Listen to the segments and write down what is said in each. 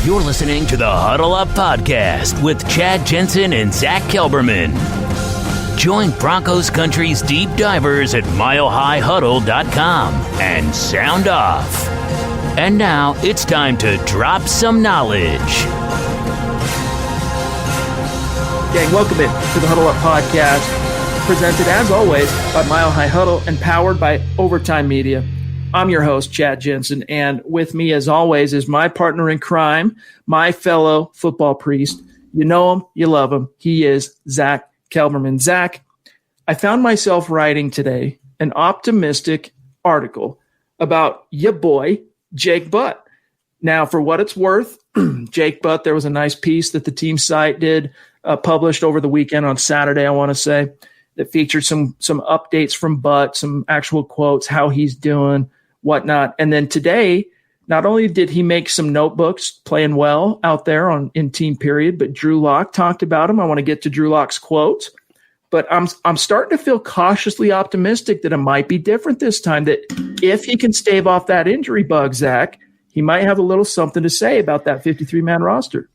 You're listening to the Huddle Up Podcast with Chad Jensen and Zack Kelberman. Join Broncos Country's deep divers at milehighhuddle.com and sound off. And now it's time to drop some knowledge. Gang, welcome in to the Huddle Up Podcast, presented as always by Mile High Huddle and powered by Overtime Media. I'm your host, Chad Jensen, and with me, as always, is my partner in crime, my fellow football priest. You know him, you love him. He is Zack Kelberman. Zack, I found myself writing today an optimistic article about your boy, Jake Butt. Now, for what it's worth, Jake Butt, there was a nice piece that the team site did, published over the weekend on Saturday, I want to say, that featured some updates from Butt, some actual quotes, how he's doing, whatnot. And then today, not only did he make some notebooks playing well out there in team period, but Drew Lock talked about him. I want to get to Drew Lock's quotes, but I'm starting to feel cautiously optimistic that it might be different this time, that if he can stave off that injury bug, Zach, he might have a little something to say about that 53-man roster.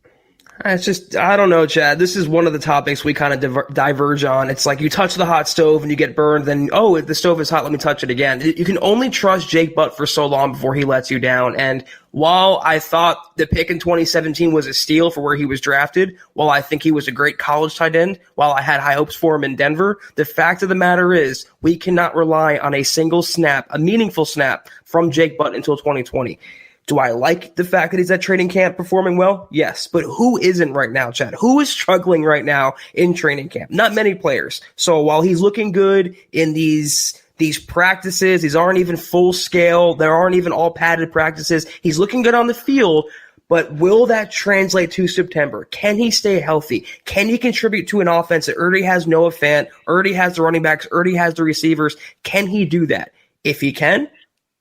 It's just, I don't know, Chad. This is one of the topics we kind of diverge on. It's like you touch the hot stove and you get burned, then, oh, the stove is hot, let me touch it again. You can only trust Jake Butt for so long before he lets you down. And while I thought the pick in 2017 was a steal for where he was drafted, while I think he was a great college tight end, while I had high hopes for him in Denver, the fact of the matter is we cannot rely on a single snap, a meaningful snap from Jake Butt until 2020. Do I like the fact that he's at training camp performing well? Yes. But who isn't right now, Chad? Who is struggling right now in training camp? Not many players. So while he's looking good in these practices, these aren't even full scale, there aren't even all padded practices, he's looking good on the field, but will that translate to September? Can he stay healthy? Can he contribute to an offense that already has Noah Fant, already has the running backs, already has the receivers? Can he do that? If he can,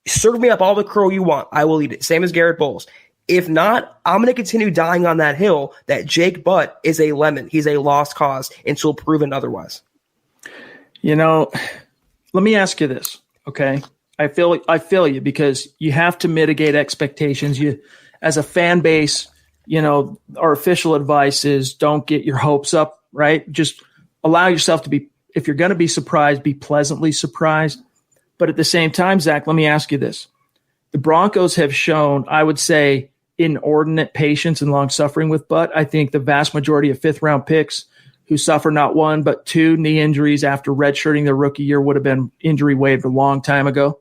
serve me up all the crow you want. I will eat it. Same as Garrett Bowles. If not, I'm going to continue dying on that hill that Jake Butt is a lemon. He's a lost cause until proven otherwise. You know, let me ask you this, okay? I feel you, because you have to mitigate expectations. You, as a fan base, you know, our official advice is don't get your hopes up, right? Just allow yourself to be, if you're going to be surprised, be pleasantly surprised. But at the same time, Zach, let me ask you this. The Broncos have shown, I would say, inordinate patience and long-suffering with Butt. I think the vast majority of fifth-round picks who suffer not one but two knee injuries after redshirting their rookie year would have been injury waived a long time ago.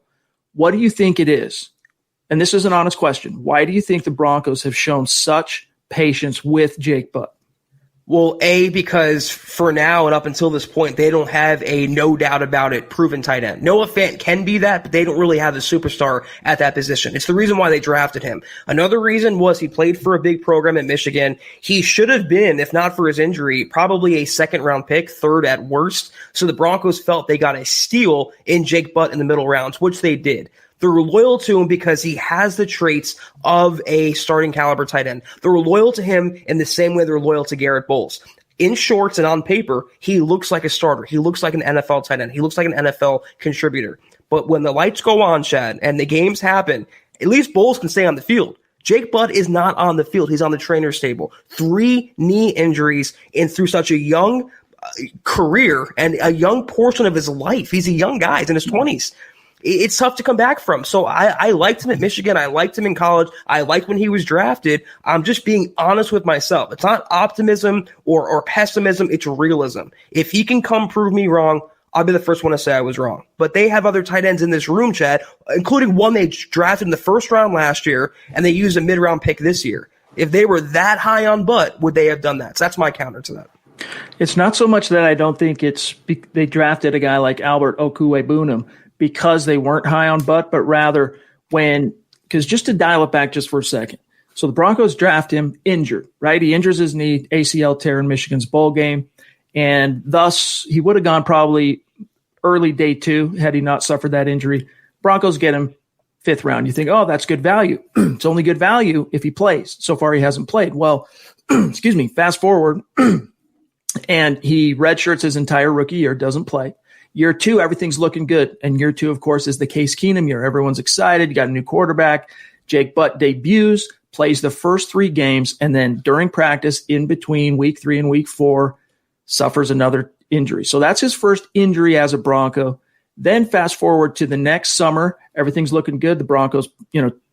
What do you think it is? And this is an honest question. Why do you think the Broncos have shown such patience with Jake Butt? Well, because for now and up until this point, they don't have a no doubt about it proven tight end. Noah Fant can be that, but they don't really have a superstar at that position. It's the reason why they drafted him. Another reason was he played for a big program at Michigan. He should have been, if not for his injury, probably a second-round pick, third at worst. So the Broncos felt they got a steal in Jake Butt in the middle rounds, which they did. They're loyal to him because he has the traits of a starting caliber tight end. They're loyal to him in the same way they're loyal to Garrett Bowles. In shorts and on paper, he looks like a starter. He looks like an NFL tight end. He looks like an NFL contributor. But when the lights go on, Chad, and the games happen, at least Bowles can stay on the field. Jake Butt is not on the field. He's on the trainer's table. 3 knee injuries through such a young career and a young portion of his life. He's a young guy. He's in his 20s. It's tough to come back from. So I liked him at Michigan. I liked him in college. I liked when he was drafted. I'm just being honest with myself. It's not optimism or pessimism. It's realism. If he can come prove me wrong, I'll be the first one to say I was wrong. But they have other tight ends in this room, Chad, including one they drafted in the first round last year, and they used a mid-round pick this year. If they were that high on Butt, would they have done that? So that's my counter to that. It's not so much that I don't think they drafted a guy like Albert Okwuegbunam because they weren't high on Butt, but rather because just to dial it back just for a second. So the Broncos draft him injured, right? He injures his knee, ACL tear in Michigan's bowl game, and thus he would have gone probably early day 2 had he not suffered that injury. Broncos get him 5th round. You think, oh, that's good value. It's only good value if he plays. So far he hasn't played. Well, fast forward, and he redshirts his entire rookie year, doesn't play. Year 2, everything's looking good. And year 2, of course, is the Case Keenum year. Everyone's excited. You got a new quarterback. Jake Butt debuts, plays the first 3 games, and then during practice in between week 3 and week 4 suffers another injury. So that's his first injury as a Bronco. Then fast forward to the next summer, everything's looking good. The Broncos,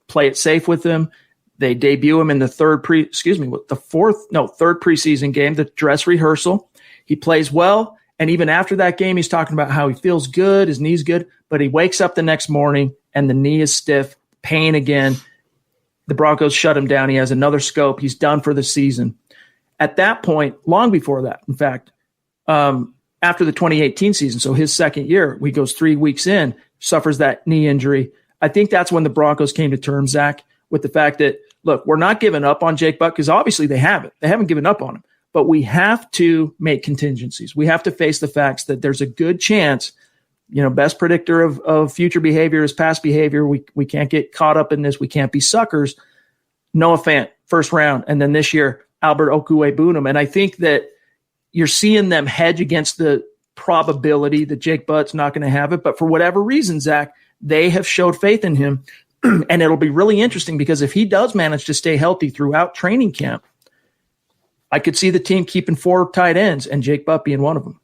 play it safe with him. They debut him in the third preseason game, the dress rehearsal. He plays well, and even after that game, he's talking about how he feels good, his knee's good, but he wakes up the next morning and the knee is stiff, pain again. The Broncos shut him down. He has another scope. He's done for the season. At that point, long before that, in fact, after the 2018 season, so his second year, he goes 3 weeks in, suffers that knee injury. I think that's when the Broncos came to terms, Zach, with the fact that, look, we're not giving up on Jake Butt because obviously they haven't. They haven't given up on him. But we have to make contingencies. We have to face the facts that there's a good chance, best predictor of future behavior is past behavior. We can't get caught up in this. We can't be suckers. Noah Fant, first round. And then this year, Albert Okwuegbunam. And I think that you're seeing them hedge against the probability that Jake Butt's not going to have it. But for whatever reason, Zach, they have showed faith in him. And it'll be really interesting because if he does manage to stay healthy throughout training camp, I could see the team keeping 4 tight ends and Jake Butt being one of them.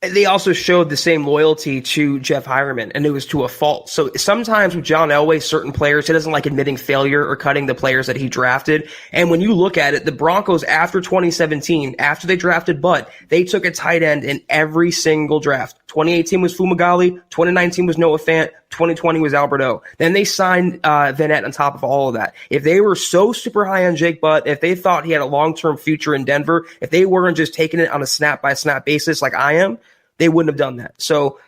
They also showed the same loyalty to Jeff Heuerman, and it was to a fault. So sometimes with John Elway, certain players, he doesn't like admitting failure or cutting the players that he drafted. And when you look at it, the Broncos after 2017, after they drafted Butt, they took a tight end in every single draft. 2018 was Fumagalli, 2019 was Noah Fant, 2020 was Alberto. Then they signed Vanette on top of all of that. If they were so super high on Jake Butt, if they thought he had a long-term future in Denver, if they weren't just taking it on a snap-by-snap basis like I am, they wouldn't have done that. So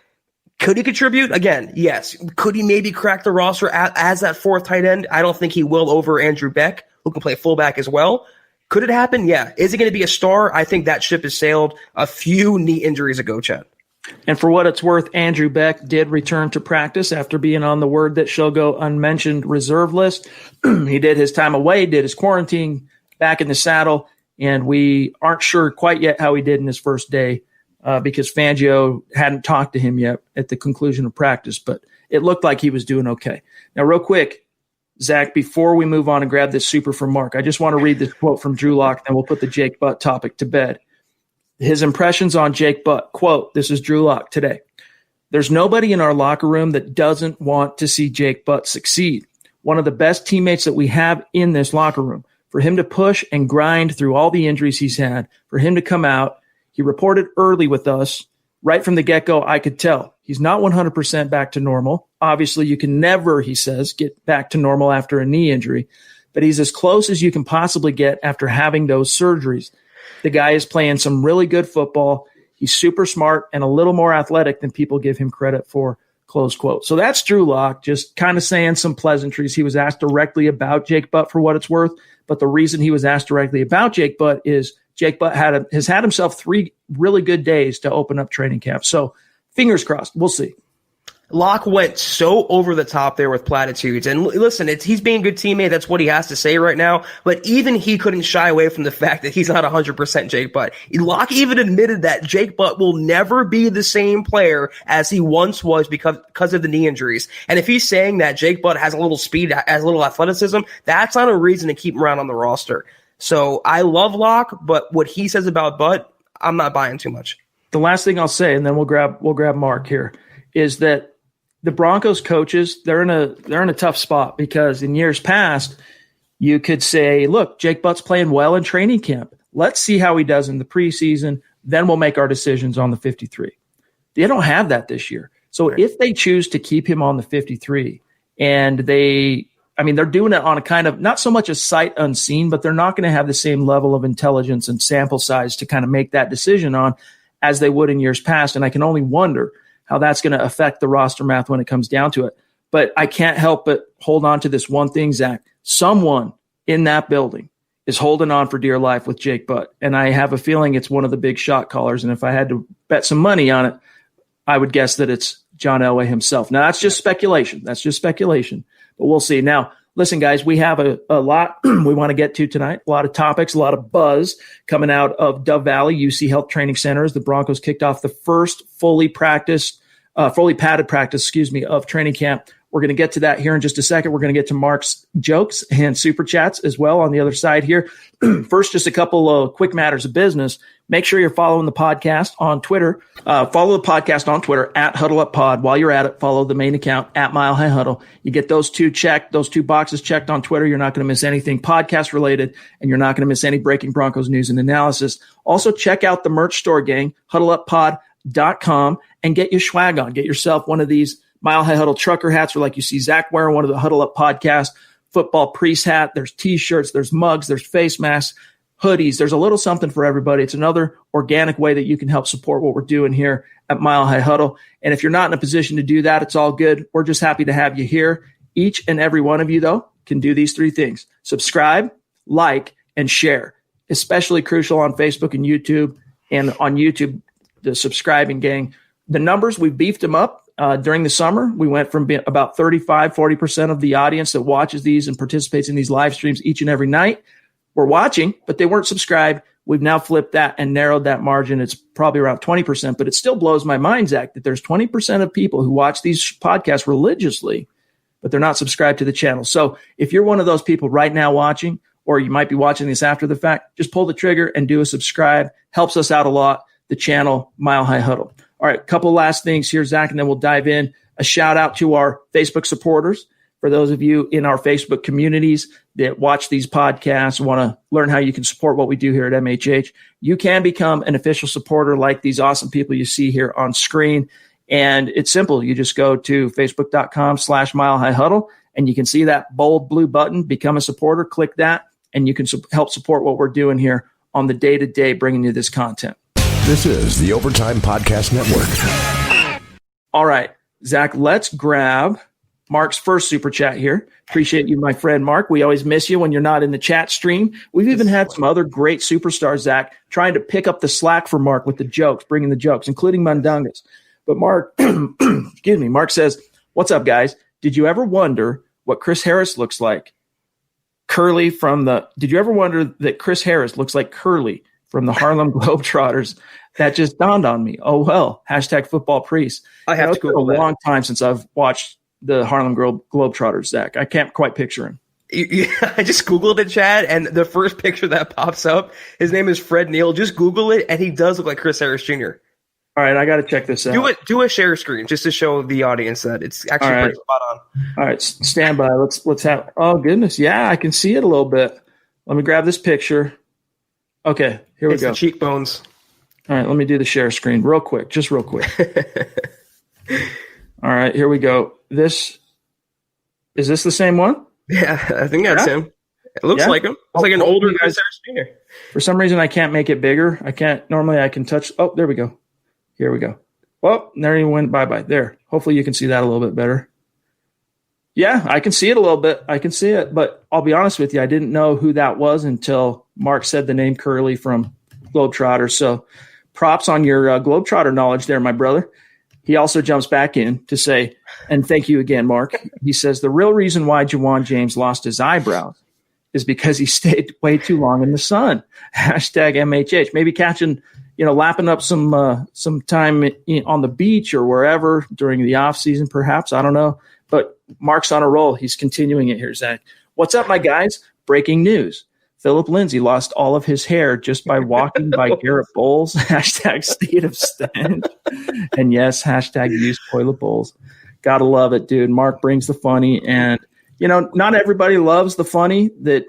could he contribute? Again, yes. Could he maybe crack the roster as that 4th tight end? I don't think he will over Andrew Beck, who can play fullback as well. Could it happen? Yeah. Is he going to be a star? I think that ship has sailed a few knee injuries ago, Chad. And for what it's worth, Andrew Beck did return to practice after being on the word that shall go unmentioned reserve list. He did his time away, did his quarantine, back in the saddle, and we aren't sure quite yet how he did in his first day because Fangio hadn't talked to him yet at the conclusion of practice, but it looked like he was doing okay. Now, real quick, Zach, before we move on and grab this super from Mark, I just want to read this quote from Drew Lock, and then we'll put the Jake Butt topic to bed. His impressions on Jake Butt, quote, this is Drew Lock today. There's nobody in our locker room that doesn't want to see Jake Butt succeed. One of the best teammates that we have in this locker room. For him to push and grind through all the injuries he's had, for him to come out, he reported early with us. Right from the get-go, I could tell. He's not 100% back to normal. Obviously, you can never, he says, get back to normal after a knee injury. But he's as close as you can possibly get after having those surgeries. The guy is playing some really good football. He's super smart and a little more athletic than people give him credit for, close quote. So that's Drew Lock, just kind of saying some pleasantries. He was asked directly about Jake Butt for what it's worth, but the reason he was asked directly about Jake Butt is Jake Butt has had himself 3 really good days to open up training camp. So fingers crossed. We'll see. Locke went so over the top there with platitudes. And listen, he's being a good teammate. That's what he has to say right now. But even he couldn't shy away from the fact that he's not 100% Jake Butt. Locke even admitted that Jake Butt will never be the same player as he once was because of the knee injuries. And if he's saying that Jake Butt has a little speed, has a little athleticism, that's not a reason to keep him around on the roster. So I love Locke, but what he says about Butt, I'm not buying too much. The last thing I'll say, and then we'll grab Mark here, is that the Broncos coaches, they're in a tough spot because in years past, you could say, look, Jake Butt's playing well in training camp. Let's see how he does in the preseason. Then we'll make our decisions on the 53. They don't have that this year. So if they choose to keep him on the 53 and they're doing it on a kind of not so much a sight unseen, but they're not going to have the same level of intelligence and sample size to kind of make that decision on as they would in years past. And I can only wonder how that's going to affect the roster math when it comes down to it. But I can't help but hold on to this one thing, Zach. Someone in that building is holding on for dear life with Jake Butt. And I have a feeling it's one of the big shot callers. And if I had to bet some money on it, I would guess that it's John Elway himself. Now, that's just speculation. But we'll see. Now, listen, guys, we have a lot we want to get to tonight, a lot of topics, a lot of buzz coming out of Dove Valley UC Health Training Center as the Broncos kicked off the first fully padded practice, of training camp We're going to get to that here in just a second. We're going to get to Mark's jokes and super chats as well on the other side here. First, just a couple of quick matters of business. Make sure you're following the podcast on Twitter. Follow the podcast on Twitter at Huddle Up Pod. While you're at it, follow the main account at Mile High Huddle. You get those two boxes checked on Twitter. You're not going to miss anything podcast related, and you're not going to miss any breaking Broncos news and analysis. Also, check out the merch store, gang, huddleuppod.com, and get your swag on. Get yourself one of these Mile High Huddle trucker hats, or like you see Zach wearing one of the Huddle Up podcast football priest hat. There's T-shirts, there's mugs, there's face masks, hoodies. There's a little something for everybody. It's another organic way that you can help support what we're doing here at Mile High Huddle. And if you're not in a position to do that, it's all good. We're just happy to have you here. Each and every one of you, though, can do these three things: subscribe, like, and share. Especially crucial on Facebook and YouTube. And on YouTube, the subscribing gang, the numbers, we beefed them up. During the summer, we went from about 40% of the audience that watches these and participates in these live streams each and every night were watching, but they weren't subscribed. We've now flipped that and narrowed that margin. It's probably around 20%, but it still blows my mind, Zach, that there's 20% of people who watch these podcasts religiously, but they're not subscribed to the channel. So if you're one of those people right now watching, or you might be watching this after the fact, just pull the trigger and do a subscribe. Helps us out a lot. The channel, Mile High Huddle. All right, a couple last things here, Zach, and then we'll dive in. A shout out to our Facebook supporters. For those of you in our Facebook communities that watch these podcasts and want to learn how you can support what we do here at MHH, you can become an official supporter like these awesome people you see here on screen. And it's simple. You just go to facebook.com/Mile High Huddle, and you can see that bold blue button, become a supporter. Click that, and you can help support what we're doing here on the day-to-day, bringing you this content. This is the Overtime Podcast Network. All right, Zach, let's grab Mark's first super chat here. Appreciate you, my friend Mark. We always miss you when you're not in the chat stream. We've even had some other great superstars, Zach, trying to pick up the slack for Mark with the jokes, bringing the jokes, including Mundungus. But Mark, excuse me, Mark says, "What's up, guys? Did you ever wonder what Chris Harris looks like? Did you ever wonder that Chris Harris looks like Curly from the Harlem Globetrotters? That just dawned on me. Oh, well, hashtag football priest." I have to Google that. It's been a long time since I've watched the Harlem Globetrotters, Zach. I can't quite picture him. I just Googled it, Chad, and the first picture that pops up, his name is Fred Neal. Just Google it, and he does look like Chris Harris Jr. All right, I got to check this out. Do a share screen just to show the audience that it's actually pretty spot on. All right, stand by. Let's have. Oh goodness, yeah, I can see it a little bit. Let me grab this picture. Okay, here we go. The cheekbones. All right, let me do the share screen real quick, just real quick. All right, here we go. Is this the same one? Yeah, I think that's him. It looks like him. It's like an older Chris Harris Jr. For some reason, I can't make it bigger. Normally I can touch. Oh, there we go. Here we go. Well, there he went. Bye-bye. There. Hopefully you can see that a little bit better. Yeah, I can see it a little bit. I can see it. But I'll be honest with you, I didn't know who that was until Mark said the name Curly from Globetrotter. So props on your Globetrotter knowledge there, my brother. He also jumps back in to say, and thank you again, Mark. He says, the real reason why Juwan James lost his eyebrows is because he stayed way too long in the sun. Hashtag MHH. Maybe catching, lapping up some time on the beach or wherever during the off season, perhaps. I don't know. But Mark's on a roll. He's continuing it here, Zach. What's up, my guys? Breaking news. Philip Lindsay lost all of his hair just by walking by Garrett Bowles. Hashtag state of stench. And yes, hashtag use toilet bowls. Gotta love it, dude. Mark brings the funny. And, not everybody loves the funny that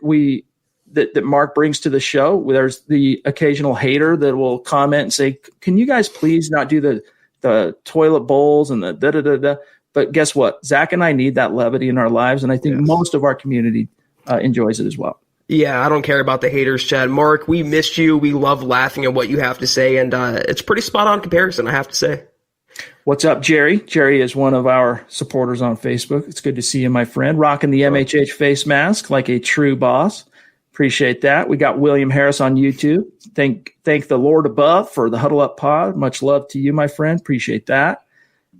Mark brings to the show. There's the occasional hater that will comment and say, can you guys please not do the toilet bowls and the da-da-da-da? But guess what? Zach and I need that levity in our lives, and I think most of our community enjoys it as well. Yeah, I don't care about the haters, Chad. Mark, we missed you. We love laughing at what you have to say, and it's pretty spot-on comparison, I have to say. What's up, Jerry? Jerry is one of our supporters on Facebook. It's good to see you, my friend. Rocking the MHH face mask like a true boss. Appreciate that. We got William Harris on YouTube. Thank the Lord above for the Huddle Up Pod. Much love to you, my friend. Appreciate that.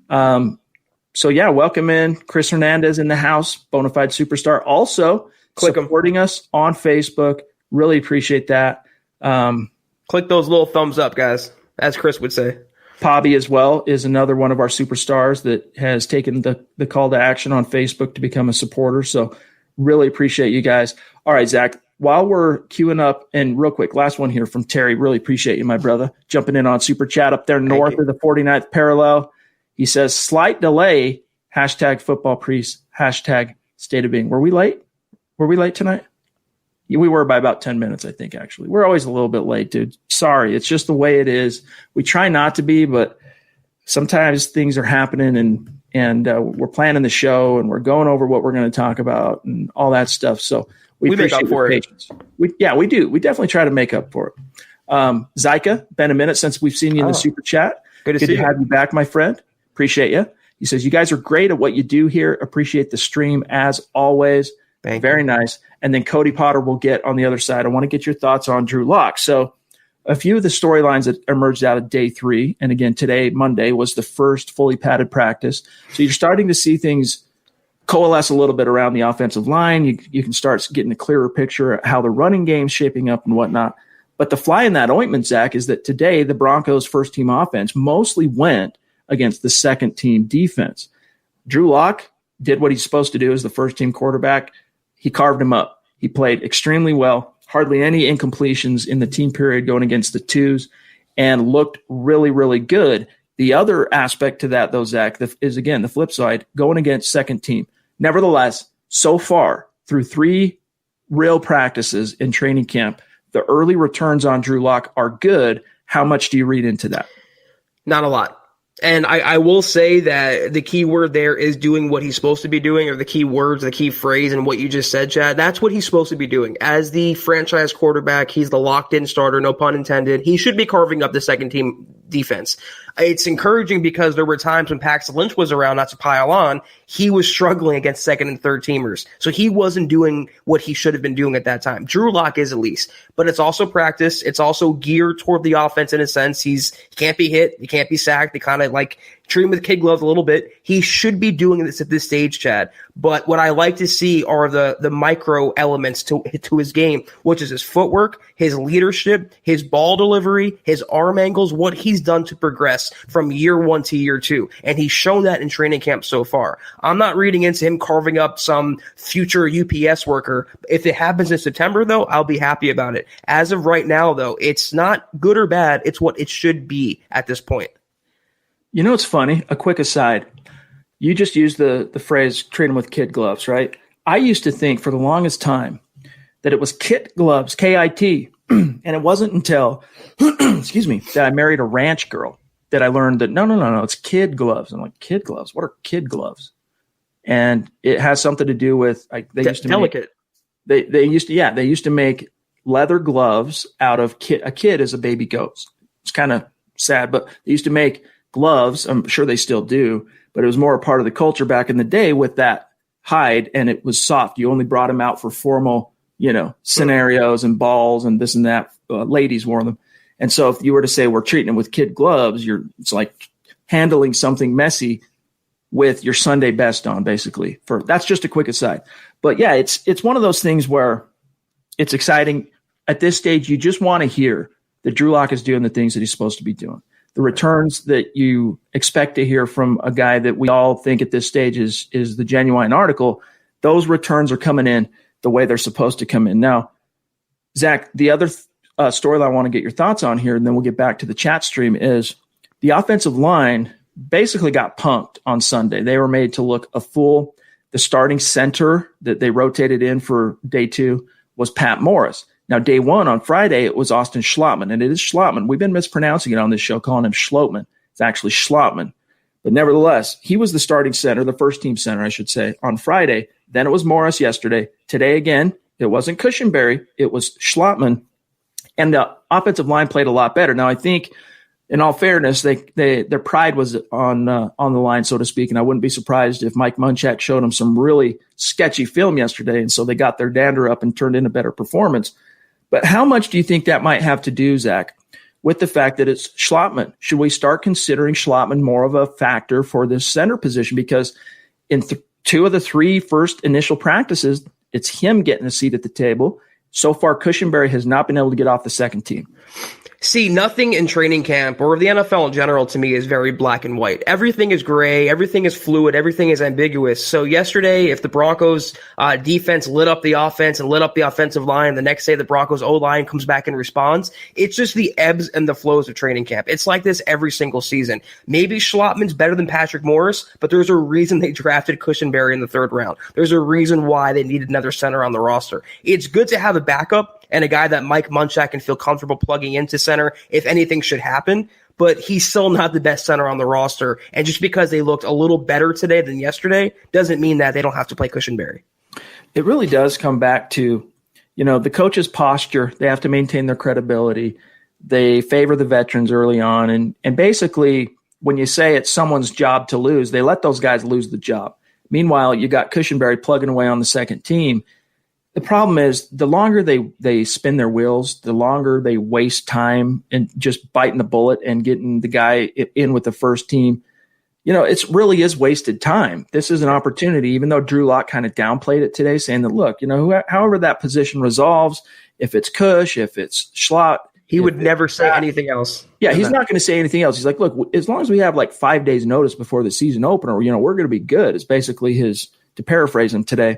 So, yeah, welcome in Chris Hernandez in the house, bona fide superstar. Also, supporting us on Facebook. Really appreciate that. Click those little thumbs up, guys, as Chris would say. Pobby as well is another one of our superstars that has taken the call to action on Facebook to become a supporter. So really appreciate you guys. All right, Zach, while we're queuing up, and real quick, last one here from Terry. Really appreciate you, my brother, jumping in on Super Chat up there north of the 49th parallel. He says, slight delay, #football priest, #state of being. Were we late? Were we late tonight? We were by about 10 minutes, I think, actually. We're always a little bit late, dude. Sorry. It's just the way it is. We try not to be, but sometimes things are happening and we're planning the show and we're going over what we're going to talk about and all that stuff. So we appreciate your patience. We do. We definitely try to make up for it. Zyka, been a minute since we've seen you in the Super Chat. Good to have you back, my friend. Appreciate you. He says, you guys are great at what you do here. Appreciate the stream as always. Very nice. And then Cody Potter will get on the other side. I want to get your thoughts on Drew Lock. So a few of the storylines that emerged out of day 3, and again, today, Monday, was the first fully padded practice. So you're starting to see things coalesce a little bit around the offensive line. You can start getting a clearer picture of how the running game's shaping up and whatnot. But the fly in that ointment, Zach, is that today the Broncos' first-team offense mostly went against the second-team defense. Drew Lock did what he's supposed to do as the first-team quarterback. He carved him up. He played extremely well, hardly any incompletions in the team period going against the twos, and looked really, really good. The other aspect to that, though, Zach, is, again, the flip side, going against second team. Nevertheless, so far, through 3 real practices in training camp, the early returns on Drew Lock are good. How much do you read into that? Not a lot. And I will say that the key word there is doing what he's supposed to be doing, or the key words, the key phrase, and what you just said, Chad. That's what he's supposed to be doing. As the franchise quarterback, he's the locked-in starter, no pun intended. He should be carving up the second-team defense. It's encouraging because there were times when Paxton Lynch was around, not to pile on, he was struggling against second and third teamers. So he wasn't doing what he should have been doing at that time. Drew Lock is, at least. But it's also practice. It's also geared toward the offense in a sense. He can't be hit. He can't be sacked. They kind of like treat him with kid gloves a little bit. He should be doing this at this stage, Chad. But what I like to see are the micro elements to his game, which is his footwork, his leadership, his ball delivery, his arm angles, what he's done to progress from year 1 to year 2. And he's shown that in training camp so far. I'm not reading into him carving up some future UPS worker. If it happens in September, though, I'll be happy about it. As of right now, though, it's not good or bad. It's what it should be at this point. You know, it's funny. A quick aside. You just used the phrase treat him with kid gloves, right? I used to think for the longest time that it was kit gloves, K-I-T. And it wasn't until, excuse me, that I married a ranch girl that I learned that no, it's kid gloves. I'm like, kid gloves? What are kid gloves? And it has something to do with they used to delicate. They used to make leather gloves out of a kid is a baby goat. It's kind of sad, but they used to make gloves. I'm sure they still do, but it was more a part of the culture back in the day with that hide, and it was soft. You only brought them out for formal, scenarios and balls and this and that. Ladies wore them. And so if you were to say we're treating them with kid gloves, it's like handling something messy with your Sunday best on, basically. That's just a quick aside. But yeah, it's one of those things where it's exciting. At this stage, you just want to hear that Drew Lock is doing the things that he's supposed to be doing. The returns that you expect to hear from a guy that we all think at this stage is the genuine article, those returns are coming in the way they're supposed to come in. Now, Zach, the other story that I want to get your thoughts on here, and then we'll get back to the chat stream, is the offensive line basically got punked on Sunday. They were made to look a fool. The starting center that they rotated in for day 2 was Pat Morris. Now, day 1 on Friday, it was Austin Schlottman, and it is Schlottman. We've been mispronouncing it on this show, calling him Schlotman. It's actually Schlottman. But nevertheless, he was the starting center, the first-team center, I should say, on Friday. Then it was Morris yesterday. Today, again, it wasn't Cushenberry. It was Schlottman. And the offensive line played a lot better. Now, I think, in all fairness, their pride was on the line, so to speak, and I wouldn't be surprised if Mike Munchak showed them some really sketchy film yesterday, and so they got their dander up and turned in a better performance. But how much do you think that might have to do, Zach, with the fact that it's Schlottman? Should we start considering Schlottman more of a factor for this center position? Because in 2 of the 3 first initial practices, it's him getting a seat at the table. So far, Cushenberry has not been able to get off the second team. See, nothing in training camp or the NFL in general to me is very black and white. Everything is gray. Everything is fluid. Everything is ambiguous. So yesterday, if the Broncos defense lit up the offense and lit up the offensive line, the next day the Broncos O-line comes back and responds, it's just the ebbs and the flows of training camp. It's like this every single season. Maybe Schlottman's better than Patrick Morris, but there's a reason they drafted Cushenberry in the third round. There's a reason why they needed another center on the roster. It's good to have a backup and a guy that Mike Munchak can feel comfortable plugging into center if anything should happen, but he's still not the best center on the roster. And just because they looked a little better today than yesterday doesn't mean that they don't have to play Cushenberry. It really does come back to, the coach's posture. They have to maintain their credibility. They favor the veterans early on. And basically, when you say it's someone's job to lose, they let those guys lose the job. Meanwhile, you got Cushenberry plugging away on the second team. The problem is the longer they spin their wheels, the longer they waste time and just biting the bullet and getting the guy in with the first team. It really is wasted time. This is an opportunity, even though Drew Lock kind of downplayed it today, saying that, look, however that position resolves, if it's Cush, if it's Schlott. He would never say anything else. Yeah, he's not going to say anything else. He's like, look, as long as we have like 5 days notice before the season opener, we're going to be good. It's basically to paraphrase him today.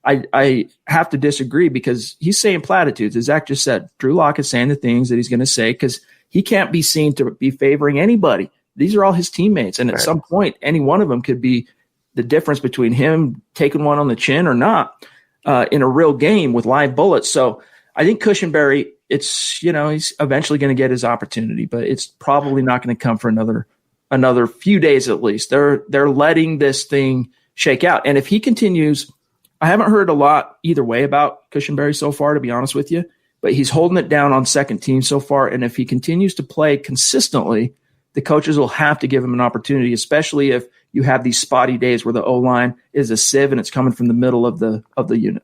I have to disagree because he's saying platitudes. As Zach just said, Drew Lock is saying the things that he's going to say because he can't be seen to be favoring anybody. These are all his teammates. And at some point, any one of them could be the difference between him taking one on the chin or not in a real game with live bullets. So I think Cushenberry, he's eventually going to get his opportunity, but it's probably not going to come for another few days at least. They're letting this thing shake out. And if he continues, I haven't heard a lot either way about Cushenberry so far, to be honest with you, but he's holding it down on second team so far. And if he continues to play consistently, the coaches will have to give him an opportunity, especially if you have these spotty days where the O-line is a sieve and it's coming from the middle of the unit.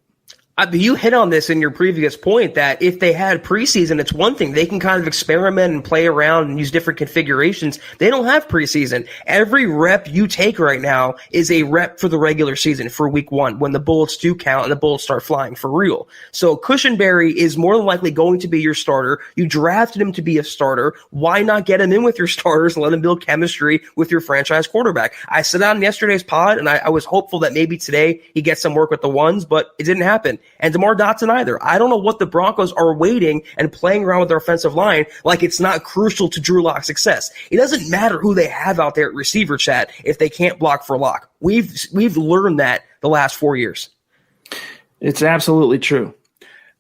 You hit on this in your previous point that if they had preseason, it's one thing. They can kind of experiment and play around and use different configurations. They don't have preseason. Every rep you take right now is a rep for the regular season for week 1 when the bullets do count and the bullets start flying for real. So Cushenberry is more than likely going to be your starter. You drafted him to be a starter. Why not get him in with your starters and let him build chemistry with your franchise quarterback? I said on yesterday's pod, and I was hopeful that maybe today he gets some work with the ones, but it didn't happen. And DeMar Dotson either. I don't know what the Broncos are waiting and playing around with their offensive line like it's not crucial to Drew Lock's success. It doesn't matter who they have out there at receiver, chat, if they can't block for Lock. We've learned that the last 4 years. It's absolutely true.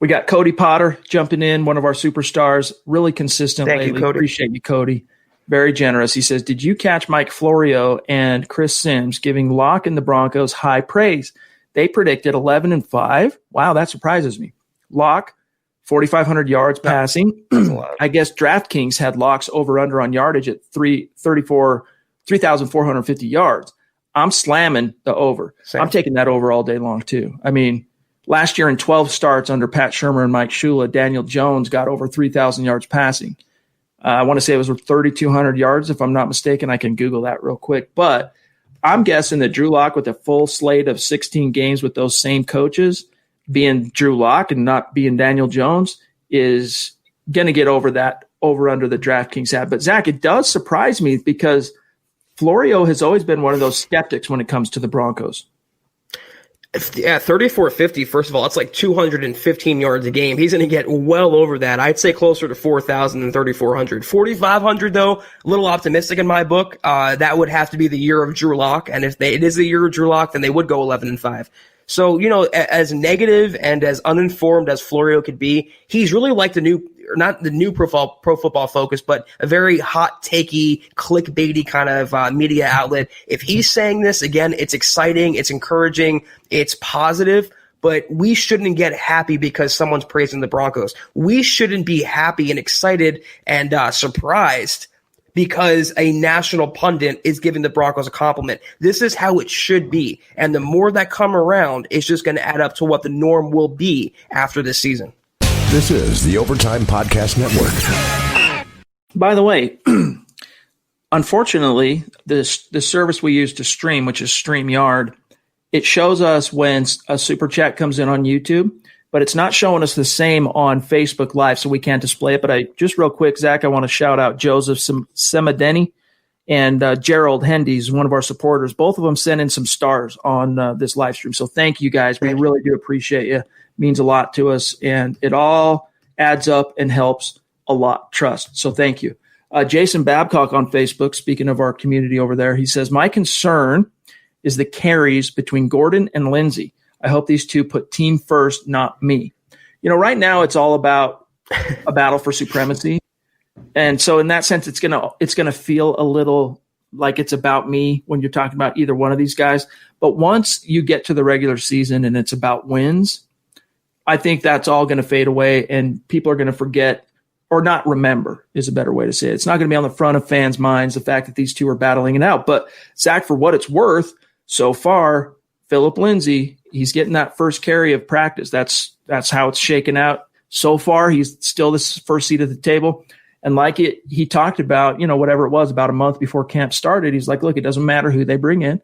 We got Cody Potter jumping in, one of our superstars, really consistent Thank lately. you, Cody. Appreciate you, Cody. Very generous. He says, did you catch Mike Florio and Chris Sims giving Lock and the Broncos high praise? They predicted 11-5. Wow, that surprises me. Lock, 4,500 yards passing. I guess DraftKings had Lock's over-under on yardage at 3,450 yards. I'm slamming the over. Same. I'm taking that over all day long, too. I mean, last year in 12 starts under Pat Shurmur and Mike Shula, Daniel Jones got over 3,000 yards passing. I want to say it was 3,200 yards, if I'm not mistaken. I can Google that real quick. But I'm guessing that Drew Lock, with a full slate of 16 games with those same coaches, being Drew Lock and not being Daniel Jones, is going to get over that over-under the DraftKings had. But, Zach, it does surprise me because Florio has always been one of those skeptics when it comes to the Broncos. Yeah, 3,450, first of all, that's like 215 yards a game. He's going to get well over that. I'd say closer to 4,000 than 3,400. 4,500, though, a little optimistic in my book. That would have to be the year of Drew Lock. And if it is the year of Drew Lock, then they would go 11-5. So, as negative and as uninformed as Florio could be, he's really like not the new Pro Football Focus, but a very hot takey, clickbaity kind of media outlet. If he's saying this, again, it's exciting, it's encouraging, it's positive, but we shouldn't get happy because someone's praising the Broncos. We shouldn't be happy and excited and surprised because a national pundit is giving the Broncos a compliment. This is how it should be. And the more that come around, it's just going to add up to what the norm will be after this season. This is the Overtime Podcast Network. By the way, unfortunately, the service we use to stream, which is StreamYard, it shows us when a super chat comes in on YouTube. but it's not showing us the same on Facebook Live, so we can't display it. But just real quick, Zach, I want to shout out Joseph Semadeni and Gerald Hendy's, one of our supporters. Both of them sent in some stars on this live stream. So thank you guys. We really do appreciate you. It means a lot to us, and it all adds up and helps a lot. Trust. So thank you. Jason Babcock on Facebook, speaking of our community over there, he says, my concern is the carries between Gordon and Lindsey. I hope these two put team first, not me. Right now it's all about a battle for supremacy. And so in that sense, it's gonna feel a little like it's about me when you're talking about either one of these guys. But once you get to the regular season and it's about wins, I think that's all going to fade away, and people are going to forget, or not remember is a better way to say it. It's not going to be on the front of fans' minds, the fact that these two are battling it out. But Zach, for what it's worth, so far, Philip Lindsey, he's getting that first carry of practice. That's how it's shaken out so far. He's still the first seat at the table. And he talked about, whatever it was, about a month before camp started, he's like, look, it doesn't matter who they bring in. It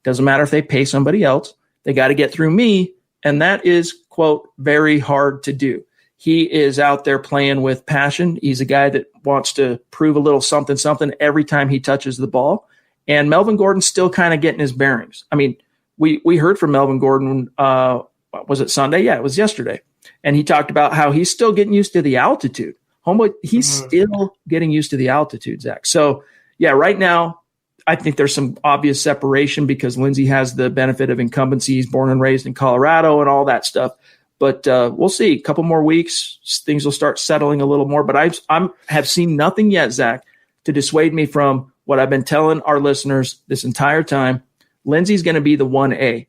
doesn't matter if they pay somebody else. They got to get through me. And that is, quote, very hard to do. He is out there playing with passion. He's a guy that wants to prove a little something every time he touches the ball. And Melvin Gordon's still kind of getting his bearings. I mean, we heard from Melvin Gordon, was it Sunday? Yeah, it was yesterday. And he talked about how he's still getting used to the altitude. Homeboy, he's still getting used to the altitude, Zach. So, yeah, right now, I think there's some obvious separation because Lindsey has the benefit of incumbency. He's born and raised in Colorado and all that stuff. But we'll see. A couple more weeks, things will start settling a little more. But I have seen nothing yet, Zach, to dissuade me from what I've been telling our listeners this entire time. Lindsey's going to be the 1A,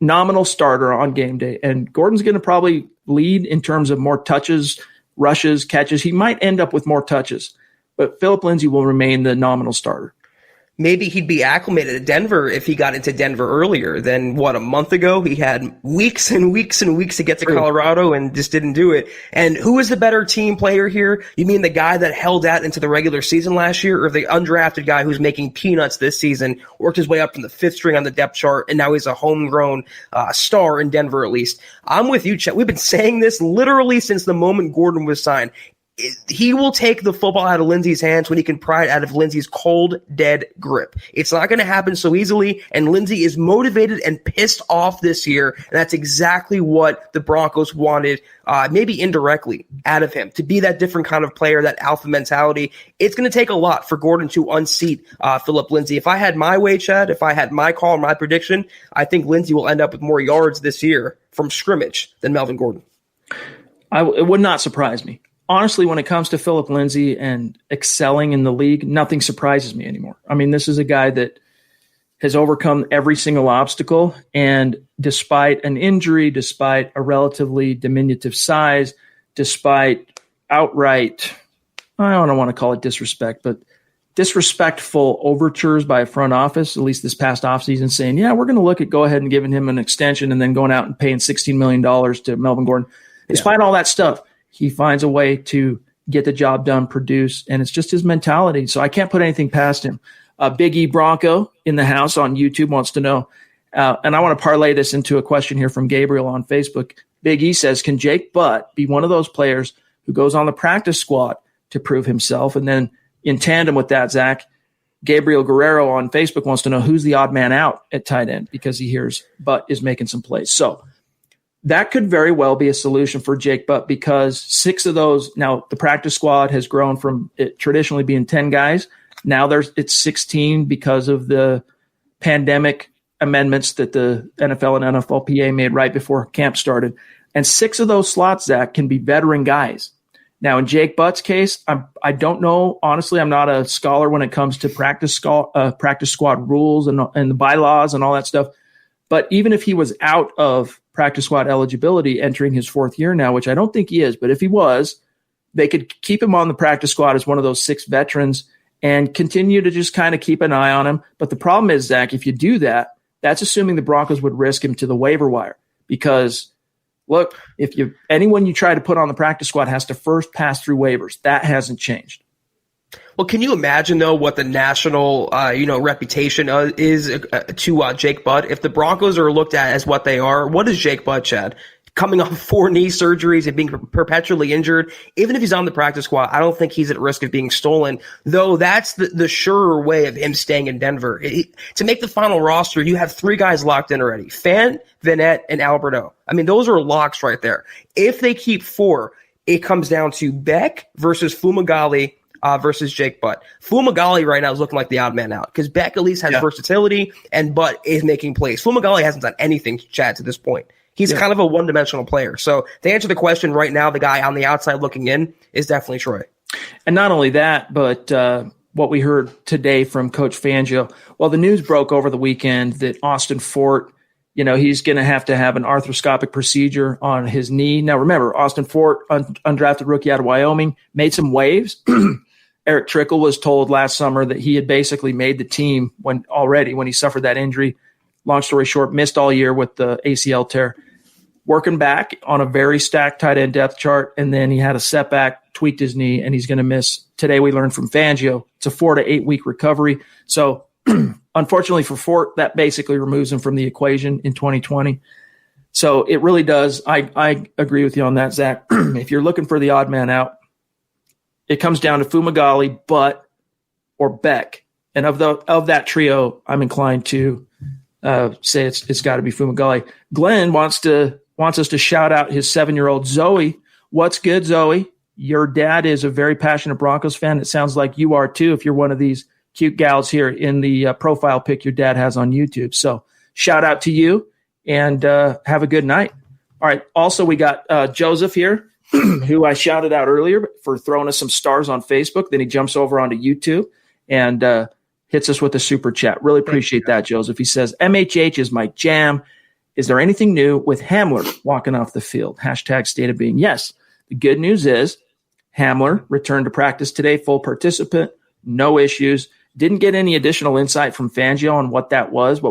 nominal starter on game day. And Gordon's going to probably lead in terms of more touches, rushes, catches. He might end up with more touches. But Philip Lindsey will remain the nominal starter. Maybe he'd be acclimated to Denver if he got into Denver earlier than a month ago. He had weeks and weeks and weeks to get to Colorado and just didn't do it. And who is the better team player here? You mean the guy that held out into the regular season last year, or the undrafted guy who's making peanuts this season, worked his way up from the fifth string on the depth chart, and now he's a homegrown star in Denver at least? I'm with you, Chet. We've been saying this literally since the moment Gordon was signed. He will take the football out of Lindsey's hands when he can pry it out of Lindsey's cold, dead grip. It's not going to happen so easily, and Lindsey is motivated and pissed off this year, and that's exactly what the Broncos wanted, maybe indirectly, out of him, to be that different kind of player, that alpha mentality. It's going to take a lot for Gordon to unseat Philip Lindsey. If I had my way, Chad, if I had my call and my prediction, I think Lindsey will end up with more yards this year from scrimmage than Melvin Gordon. It would not surprise me. Honestly, when it comes to Philip Lindsey and excelling in the league, nothing surprises me anymore. I mean, this is a guy that has overcome every single obstacle. And despite an injury, despite a relatively diminutive size, despite outright, I don't want to call it disrespect, but disrespectful overtures by a front office, at least this past offseason, saying, yeah, we're going to look at go ahead and giving him an extension and then going out and paying $16 million to Melvin Gordon. Despite all that stuff, he finds a way to get the job done, produce, and it's just his mentality. So I can't put anything past him. Big E Bronco in the house on YouTube wants to know, and I want to parlay this into a question here from Gabriel on Facebook. Big E says, can Jake Butt be one of those players who goes on the practice squad to prove himself? And then in tandem with that, Zach, Gabriel Guerrero on Facebook wants to know who's the odd man out at tight end because he hears Butt is making some plays. So that could very well be a solution for Jake Butt because 6 of those, now the practice squad has grown from it traditionally being 10 guys. Now it's 16 because of the pandemic amendments that the NFL and NFLPA made right before camp started. And 6 of those slots, Zach, can be veteran guys. Now, in Jake Butt's case, I don't know. Honestly, I'm not a scholar when it comes to practice squad rules and the bylaws and all that stuff. But even if he was out of practice squad eligibility entering his 4th year now, which I don't think he is, but if he was, they could keep him on the practice squad as one of those 6 veterans and continue to just kind of keep an eye on him. But the problem is, Zach, if you do that, that's assuming the Broncos would risk him to the waiver wire because, look, anyone you try to put on the practice squad has to first pass through waivers. That hasn't changed. Well, can you imagine, though, what the national, reputation is to Jake Butt? If the Broncos are looked at as what they are, what is Jake Butt, Chad? coming off 4 knee surgeries and being perpetually injured. Even if he's on the practice squad, I don't think he's at risk of being stolen, though that's the surer way of him staying in Denver. To make the final roster, you have 3 guys locked in already: Fan, Vanette, and Alberto. I mean, those are locks right there. If they keep 4, it comes down to Beck versus Fumagalli versus Jake Butt. Fumagalli right now is looking like the odd man out because Beck at least has versatility and Butt is making plays. Fumagalli hasn't done anything, Chad, to this point. He's kind of a one-dimensional player. So to answer the question right now, the guy on the outside looking in is definitely Troy. And not only that, but what we heard today from Coach Fangio, well, the news broke over the weekend that Austin Fort, he's going to have an arthroscopic procedure on his knee. Now, remember, Austin Fort, undrafted rookie out of Wyoming, made some waves. Eric Trickle was told last summer that he had basically made the team when he suffered that injury. Long story short, missed all year with the ACL tear. Working back on a very stacked tight end depth chart, and then he had a setback, tweaked his knee, and he's going to miss. Today we learned from Fangio, it's a 4 to 8 week recovery. So unfortunately for Fort, that basically removes him from the equation in 2020. So it really does. I agree with you on that, Zach. If you're looking for the odd man out, it comes down to Fumagalli, Butt, or Beck. And of that trio, I'm inclined to say it's got to be Fumagalli. Glenn wants us to shout out his 7-year-old Zoe. What's good, Zoe? Your dad is a very passionate Broncos fan. It sounds like you are too, if you're one of these cute gals here in the profile pic your dad has on YouTube. So shout out to you and have a good night. All right. Also, we got Joseph here, who I shouted out earlier for throwing us some stars on Facebook. Then he jumps over onto YouTube and hits us with a super chat. Really appreciate that, Joseph. He says, MHH is my jam. Is there anything new with Hamler walking off the field? Hashtag state of being. Yes. The good news is Hamler returned to practice today, full participant, no issues. Didn't get any additional insight from Fangio on what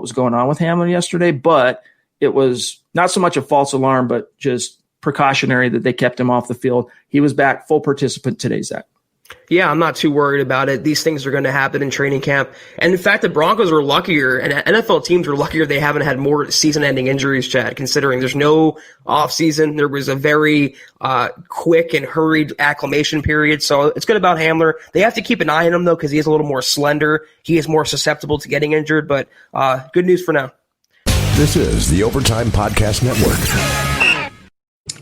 was going on with Hamler yesterday, but it was not so much a false alarm, but just precautionary that they kept him off the field. He was back, full participant today, Zach. Yeah, I'm not too worried about it. These things are going to happen in training camp. And in fact, the Broncos are luckier, and NFL teams are luckier they haven't had more season-ending injuries, Chad, considering there's no offseason. There was a very quick and hurried acclimation period. So it's good about Hamler. They have to keep an eye on him, though, because he is a little more slender. He is more susceptible to getting injured, but good news for now. This is the Overtime Podcast Network.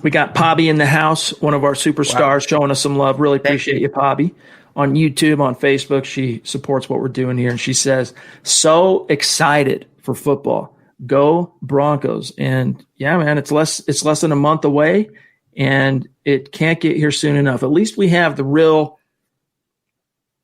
We got Pobby in the house, one of our superstars, showing us some love. Really appreciate you, Pobby. On YouTube, on Facebook, she supports what we're doing here. And she says, so excited for football. Go Broncos. And yeah, man, it's less than a month away, and it can't get here soon enough. At least we have the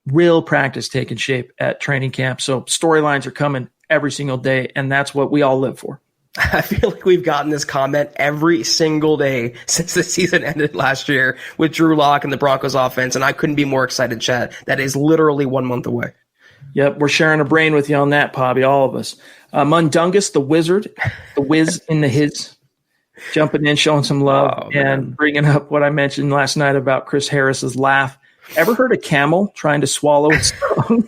real practice taking shape at training camp. So storylines are coming every single day, and that's what we all live for. I feel like we've gotten this comment every single day since the season ended last year with Drew Lock and the Broncos offense, and I couldn't be more excited, Chad. That is literally 1 month away. Yep, we're sharing a brain with you on that, Pobby, all of us. Mundungus, the wizard, the whiz in the his, jumping in, showing some love, and bringing up what I mentioned last night about Chris Harris's laugh. Ever heard a camel trying to swallow its tongue?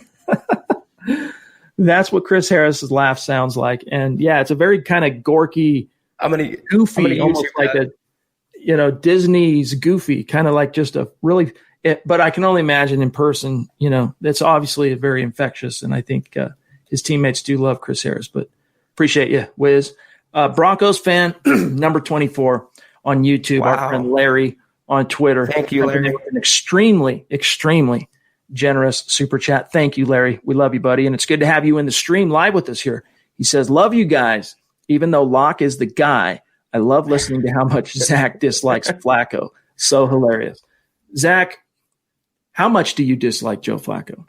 That's what Chris Harris's laugh sounds like. And yeah, it's a very kind of gorky, goofy, almost like Disney's Goofy, kind of like just a really, but I can only imagine in person, that's obviously very infectious. And I think his teammates do love Chris Harris, but appreciate you, Wiz. Broncos fan, number 24 on YouTube, our friend Larry on Twitter. Thank you, Larry. An extremely, extremely generous super chat. Thank you, Larry. We love you, buddy. And it's good to have you in the stream live with us here. He says, love you guys. Even though Locke is the guy, I love listening to how much Zach dislikes Flacco. So hilarious. Zach, how much do you dislike Joe Flacco?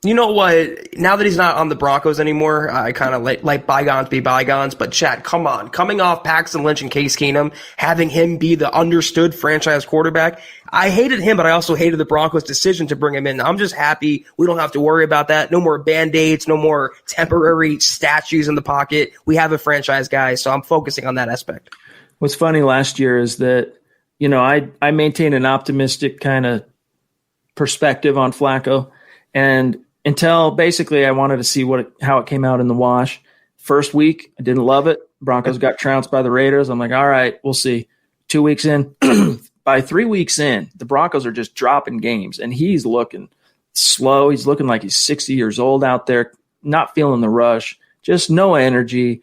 You know what? Now that he's not on the Broncos anymore, I kind of let bygones be bygones. But Chad, come on. Coming off Paxton Lynch and Case Keenum, having him be the understood franchise quarterback, I hated him, but I also hated the Broncos' decision to bring him in. I'm just happy we don't have to worry about that. No more Band-Aids, no more temporary statues in the pocket. We have a franchise guy, so I'm focusing on that aspect. What's funny last year is that, I maintain an optimistic kind of perspective on Flacco, and until basically I wanted to see how it came out in the wash. First week, I didn't love it, Broncos got trounced by the Raiders. I'm like, all right, we'll see. 2 weeks in, by 3 weeks in, the Broncos are just dropping games, and he's looking slow. He's looking like he's 60 years old out there, not feeling the rush, just no energy,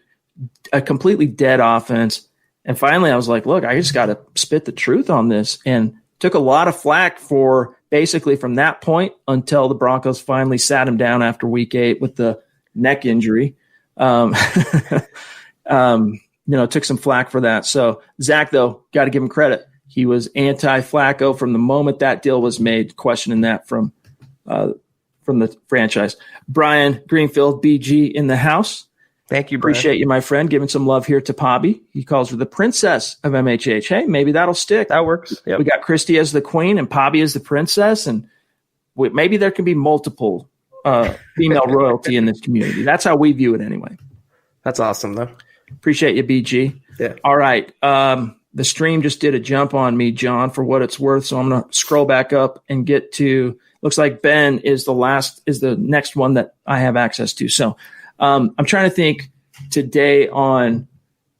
a completely dead offense. And finally, I was like, look, I just got to spit the truth on this. And took a lot of flack for basically from that point until the Broncos finally sat him down after week 8 with the neck injury. Took some flack for that. So Zach, though, got to give him credit. He was anti-Flacco from the moment that deal was made, questioning that from the franchise. Brian Greenfield, BG in the house. Thank you, Brian. Appreciate you, my friend. Giving some love here to Pobby. He calls her the princess of MHH. Hey, maybe that'll stick. That works. Yep. We got Christy as the queen and Pobby as the princess, and maybe there can be multiple female royalty in this community. That's how we view it anyway. That's awesome, though. Appreciate you, BG. Yeah. All right. The stream just did a jump on me, John, for what it's worth. So I'm going to scroll back up and get to, looks like Ben is the next one that I have access to. So I'm trying to think today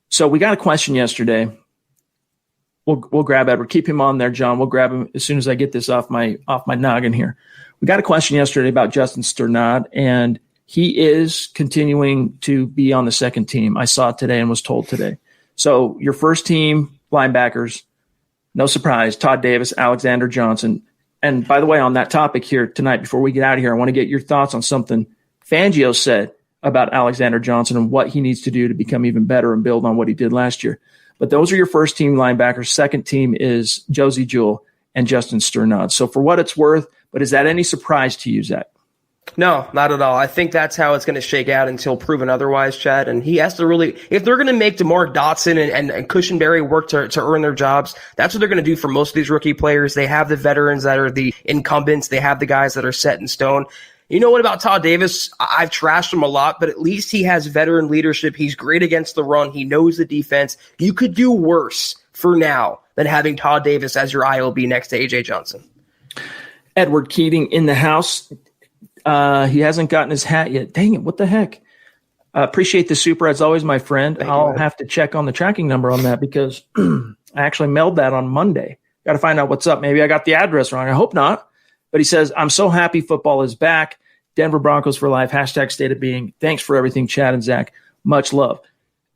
so we got a question yesterday. We'll grab Edward. Keep him on there, John. We'll grab him as soon as I get this off my noggin here. We got a question yesterday about Justin Sternad, and he is continuing to be on the second team. I saw it today and was told today. So your first team linebackers, no surprise, Todd Davis, Alexander Johnson. And by the way, on that topic here tonight, before we get out of here, I want to get your thoughts on something Fangio said about Alexander Johnson and what he needs to do to become even better and build on what he did last year. But those are your first team linebackers. Second team is Josie Jewell and Justin Sternad. So for what it's worth, but is that any surprise to you, Zach? No, not at all. I think that's how it's going to shake out until proven otherwise, Chad. And he has to really, if they're going to make DeMar Dotson and Cushenberry work to earn their jobs, that's what they're going to do for most of these rookie players. They have the veterans that are the incumbents. They have the guys that are set in stone. You know what about Todd Davis? I've trashed him a lot, but at least he has veteran leadership. He's great against the run. He knows the defense. You could do worse for now than having Todd Davis as your ILB next to A.J. Johnson. Edward Keating in the house. He hasn't gotten his hat yet. Dang it, what the heck? Appreciate the super, as always, my friend. I'll have to check on the tracking number on that because I actually mailed that on Monday. Got to find out what's up. Maybe I got the address wrong. I hope not. But he says, I'm so happy football is back. Denver Broncos for life. # state of being. Thanks for everything, Chad and Zach. Much love.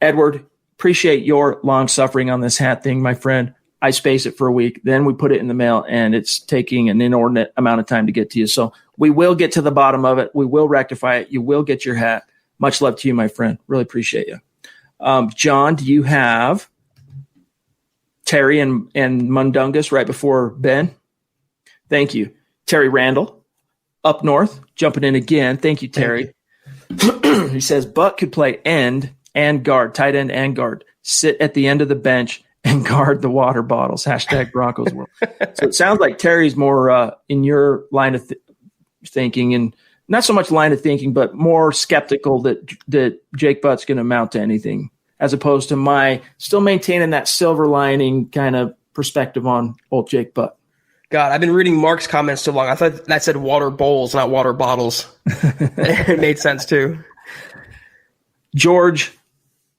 Edward, appreciate your long suffering on this hat thing, my friend. I space it for a week. Then we put it in the mail, and it's taking an inordinate amount of time to get to you. So we will get to the bottom of it. We will rectify it. You will get your hat. Much love to you, my friend. Really appreciate you. John, do you have Terry and Mundungus right before Ben? Thank you. Terry Randall, up north, jumping in again. Thank you, Terry. He says, Buck could play end and guard, tight end and guard. Sit at the end of the bench and guard the water bottles. # Broncos world. So it sounds like Terry's more in your line of thinking, and not so much line of thinking, but more skeptical that Jake Butt's going to amount to anything, as opposed to my still maintaining that silver lining kind of perspective on old Jake Butt. God, I've been reading Mark's comments too long. I thought that said water bowls, not water bottles. It made sense too. George,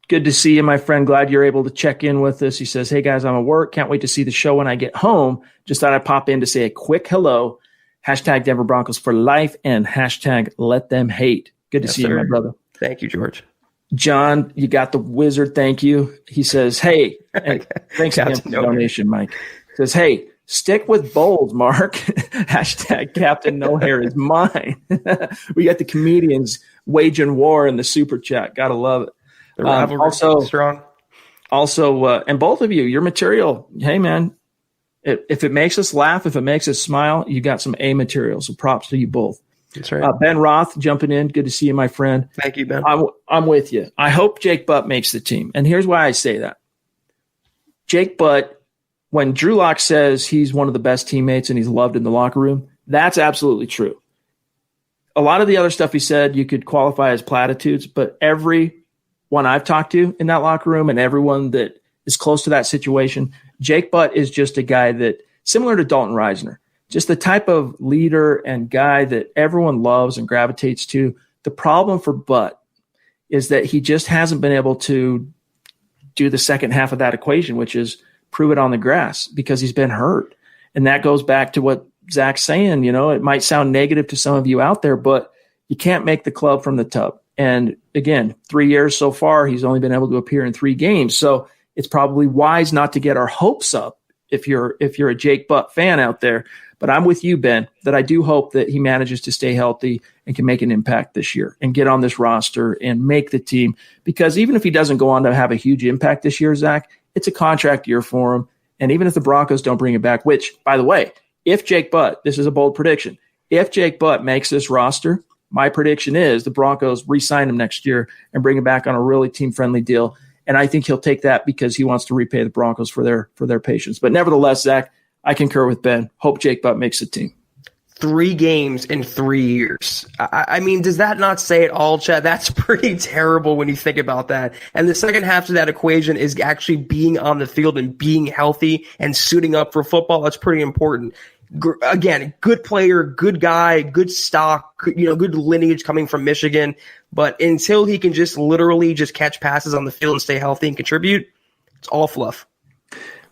good to see you, my friend. Glad you're able to check in with us. He says, hey, guys, I'm at work. Can't wait to see the show when I get home. Just thought I'd pop in to say a quick hello. # Denver Broncos for life and # let them hate. Good to see you, my brother. Thank you, George. John, you got the wizard. Thank you. He says, hey, and thanks again for the donation, Mike. He says, hey, stick with bowls, Mark. # Captain No Hair is mine. We got the comedians waging war in the super chat. Gotta love it. The rivalry is strong. Also, and both of you, your material, hey, man, if it makes us laugh, if it makes us smile, you got some A material. So props to you both. That's right. Ben Roth jumping in. Good to see you, my friend. Thank you, Ben. I'm with you. I hope Jake Butt makes the team. And here's why I say that. Jake Butt, when Drew Lock says he's one of the best teammates and he's loved in the locker room, that's absolutely true. A lot of the other stuff he said you could qualify as platitudes, but everyone I've talked to in that locker room and everyone that is close to that situation, Jake Butt is just a guy that, similar to Dalton Reisner, just the type of leader and guy that everyone loves and gravitates to. The problem for Butt is that he just hasn't been able to do the second half of that equation, which is prove it on the grass, because he's been hurt. And that goes back to what Zach's saying. It might sound negative to some of you out there, but you can't make the club from the tub. And again, 3 years so far, he's only been able to appear in 3 games. So it's probably wise not to get our hopes up if you're a Jake Butt fan out there. But I'm with you, Ben, that I do hope that he manages to stay healthy and can make an impact this year and get on this roster and make the team. Because even if he doesn't go on to have a huge impact this year, Zach, it's a contract year for him. And even if the Broncos don't bring him back, which, by the way, if Jake Butt, this is a bold prediction, if Jake Butt makes this roster, my prediction is the Broncos re-sign him next year and bring him back on a really team-friendly deal. And I think he'll take that because he wants to repay the Broncos for their patience. But nevertheless, Zach, I concur with Ben. Hope Jake Butt makes the team. 3 games in 3 years. I mean, does that not say it all, Chad? That's pretty terrible when you think about that. And the second half of that equation is actually being on the field and being healthy and suiting up for football. That's pretty important. Again, good player, good guy, good stock, good lineage coming from Michigan. But until he can just literally just catch passes on the field and stay healthy and contribute, it's all fluff.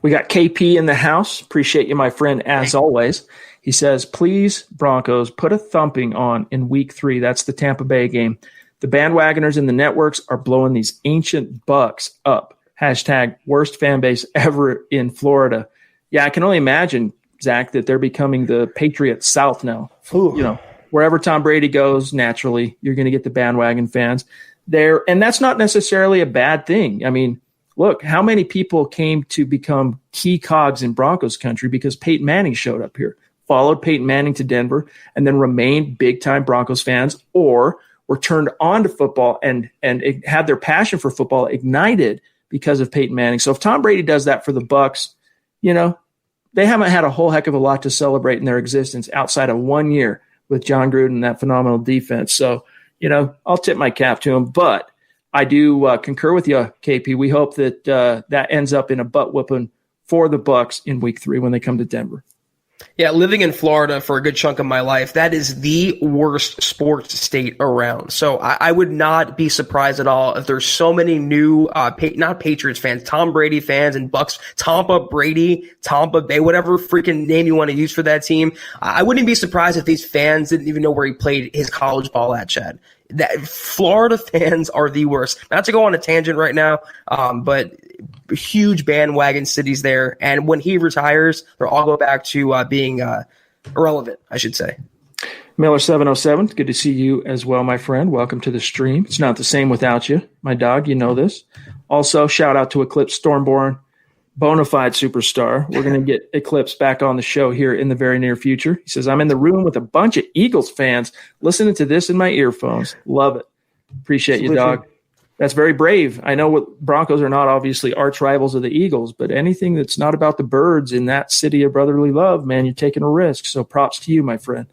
We got KP in the house. Appreciate you, my friend, as always. He says, please, Broncos, put a thumping on in week 3. That's the Tampa Bay game. The bandwagoners in the networks are blowing these ancient Bucks up. Hashtag worst fan base ever in Florida. Yeah, I can only imagine, Zach, that they're becoming the Patriots South now. Ooh. Wherever Tom Brady goes, naturally, you're going to get the bandwagon fans there. And that's not necessarily a bad thing. I mean, look, how many people came to become key cogs in Broncos country because Peyton Manning showed up here, followed Peyton Manning to Denver, and then remained big-time Broncos fans, or were turned on to football and had their passion for football ignited because of Peyton Manning. So if Tom Brady does that for the Bucs, they haven't had a whole heck of a lot to celebrate in their existence outside of 1 year with John Gruden and that phenomenal defense. So, I'll tip my cap to him. But I do concur with you, KP. We hope that that ends up in a butt whooping for the Bucs in week 3 when they come to Denver. Yeah, living in Florida for a good chunk of my life, that is the worst sports state around. So I would not be surprised at all if there's so many new, not Patriots fans, Tom Brady fans and Bucks, Tampa Brady, Tampa Bay, whatever freaking name you want to use for that team. I wouldn't be surprised if these fans didn't even know where he played his college ball at, Chad. That Florida fans are the worst. Not to go on a tangent right now, but huge bandwagon cities there. And when he retires, they'll all go back to being irrelevant, I should say. Miller707, good to see you as well, my friend. Welcome to the stream. It's not the same without you, my dog. You know this. Also, shout out to Eclipse Stormborn, bona fide superstar. We're going to get Eclipse back on the show here in the very near future. He says, I'm in the room with a bunch of Eagles fans listening to this in my earphones. Love it. Appreciate you, dog. That's very brave. I know what Broncos are not obviously arch rivals of the Eagles, but anything that's not about the birds in that city of brotherly love, man, you're taking a risk. So props to you, my friend.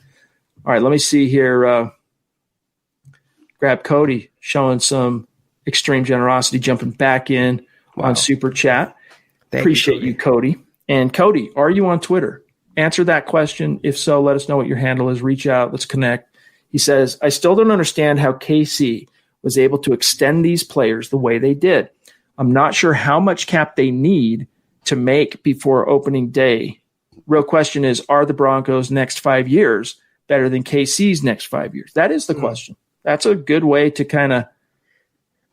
All right, let me see here. Grab Cody showing some extreme generosity, jumping back in on Super Chat. Appreciate you, Cody. And Cody, are you on Twitter? Answer that question. If so, let us know what your handle is. Reach out. Let's connect. He says, I still don't understand how KC was able to extend these players the way they did. I'm not sure how much cap they need to make before opening day. Real question is, are the Broncos' next 5 years better than KC's next 5 years? That is the question. That's a good way to kind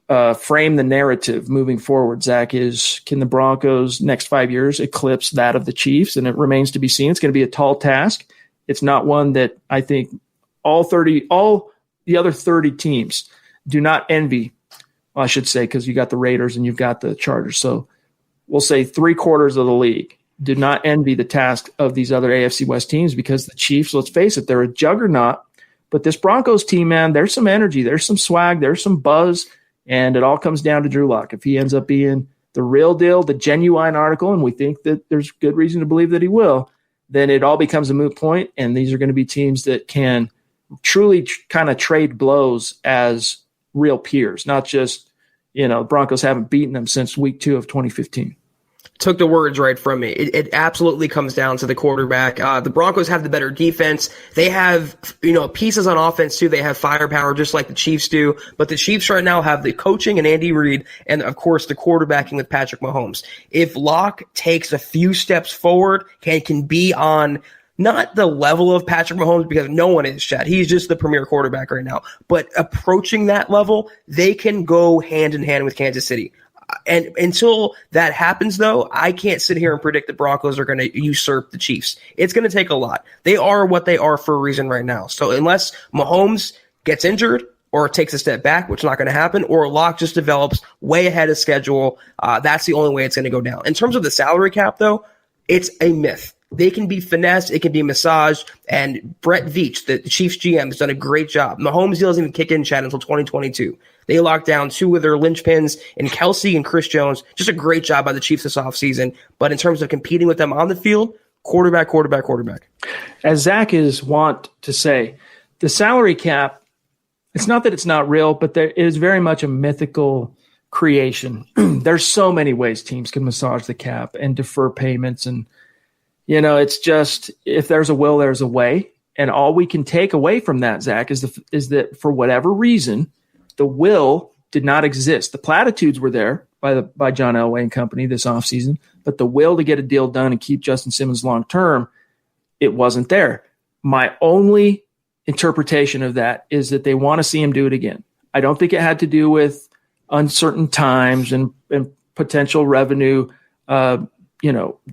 of frame the narrative moving forward, Zach, is can the Broncos' next 5 years eclipse that of the Chiefs? And it remains to be seen. It's going to be a tall task. It's not one that I think all the other 30 teams do not envy, well, I should say, because you got the Raiders and you've got the Chargers. So we'll say 3/4 of the league do not envy the task of these other AFC West teams because the Chiefs, let's face it, they're a juggernaut. But this Broncos team, man, there's some energy, there's some swag, there's some buzz. And it all comes down to Drew Lock. If he ends up being the real deal, the genuine article, and we think that there's good reason to believe that he will, then it all becomes a moot point, and these are going to be teams that can truly kind of trade blows as real peers, not just, Broncos haven't beaten them since week 2 of 2015. took the words right from me. It absolutely comes down to the quarterback. The Broncos have the better defense. They have, pieces on offense too. They have firepower just like the Chiefs do. But the Chiefs right now have the coaching and Andy Reid and, of course, the quarterbacking with Patrick Mahomes. If Locke takes a few steps forward, can be on not the level of Patrick Mahomes, because no one is, Chad. He's just the premier quarterback right now. But approaching that level, they can go hand in hand with Kansas City. And until that happens, though, I can't sit here and predict the Broncos are going to usurp the Chiefs. It's going to take a lot. They are what they are for a reason right now. So unless Mahomes gets injured or takes a step back, which is not going to happen, or Locke just develops way ahead of schedule, that's the only way it's going to go down. In terms of the salary cap, though, it's a myth. They can be finessed, it can be massaged, and Brett Veach, the Chiefs GM, has done a great job. Mahomes deal doesn't even kick in, Chad, until 2022. They locked down two of their linchpins in Kelsey and Chris Jones. Just a great job by the Chiefs this offseason. But in terms of competing with them on the field, quarterback. As Zach is wont to say, the salary cap, it's not that it's not real, but it is very much a mythical creation. There's so many ways teams can massage the cap and defer payments, and it's just, if there's a will, there's a way. And all we can take away from that, Zach, is that for whatever reason, the will did not exist. The platitudes were there by John Elway and company this offseason, but the will to get a deal done and keep Justin Simmons long term, it wasn't there. My only interpretation of that is that they want to see him do it again. I don't think it had to do with uncertain times and potential revenue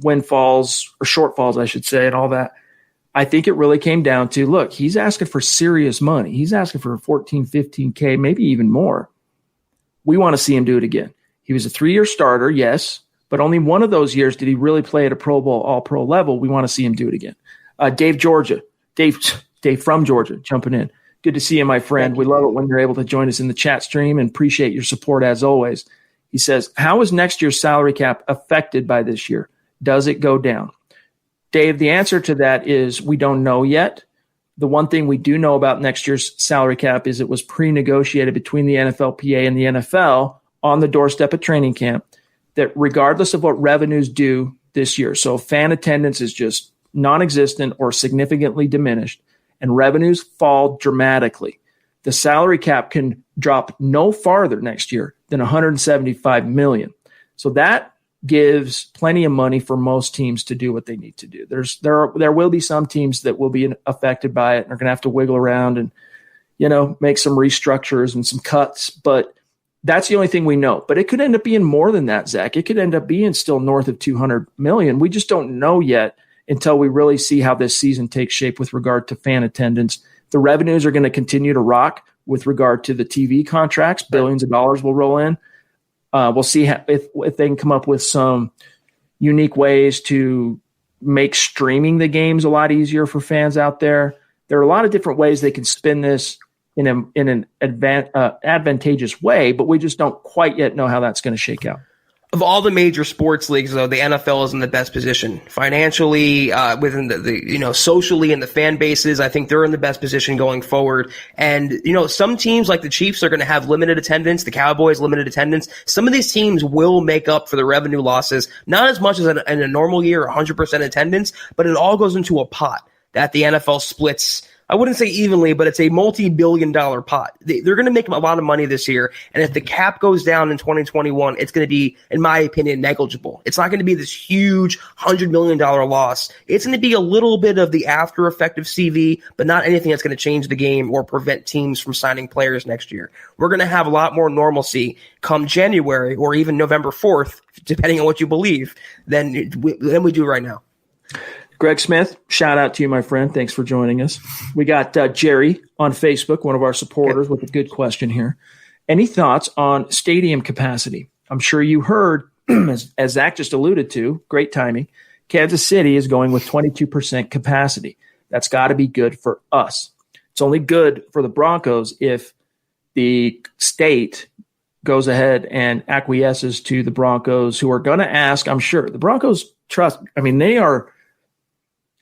windfalls or shortfalls, I should say, and all that. I think it really came down to, look, he's asking for serious money. He's asking for 14, 15K, maybe even more. We want to see him do it again. He was a 3-year starter, yes, but only one of those years did he really play at a Pro Bowl, all-pro level. We want to see him do it again. Dave from Georgia, jumping in. Good to see you, my friend. We love it when you're able to join us in the chat stream and appreciate your support as always. He says, how is next year's salary cap affected by this year? Does it go down? Dave, the answer to that is we don't know yet. The one thing we do know about next year's salary cap is it was pre-negotiated between the NFLPA and the NFL on the doorstep of training camp, that regardless of what revenues do this year, so fan attendance is just non-existent or significantly diminished, and revenues fall dramatically, the salary cap can drop no farther next year than $175 million. So that gives plenty of money for most teams to do what they need to do. There will be some teams that will be affected by it and are going to have to wiggle around and make some restructures and some cuts, but that's the only thing we know. But it could end up being more than that, Zach. It could end up being still north of $200 million. We just don't know yet until we really see how this season takes shape with regard to fan attendance. The revenues are going to continue to rock with regard to the TV contracts. Billions of dollars will roll in. We'll see if they can come up with some unique ways to make streaming the games a lot easier for fans out there. There are a lot of different ways they can spin this in an advantageous way, but we just don't quite yet know how that's going to shake out. Of all the major sports leagues, though, the NFL is in the best position financially, within the socially and the fan bases. I think they're in the best position going forward. And, some teams like the Chiefs are going to have limited attendance. The Cowboys, limited attendance. Some of these teams will make up for the revenue losses, not as much as in a normal year, 100% attendance, but it all goes into a pot that the NFL splits. I wouldn't say evenly, but it's a multi-billion-dollar pot. They're going to make a lot of money this year, and if the cap goes down in 2021, it's going to be, in my opinion, negligible. It's not going to be this huge $100 million loss. It's going to be a little bit of the after effect of CV, but not anything that's going to change the game or prevent teams from signing players next year. We're going to have a lot more normalcy come January or even November 4th, depending on what you believe, than we do right now. Greg Smith, shout out to you, my friend. Thanks for joining us. We got Jerry on Facebook, one of our supporters, with a good question here. Any thoughts on stadium capacity? I'm sure you heard, as Zach just alluded to, great timing, Kansas City is going with 22% capacity. That's got to be good for us. It's only good for the Broncos if the state goes ahead and acquiesces to the Broncos, who are going to ask, I'm sure. The Broncos trust, they are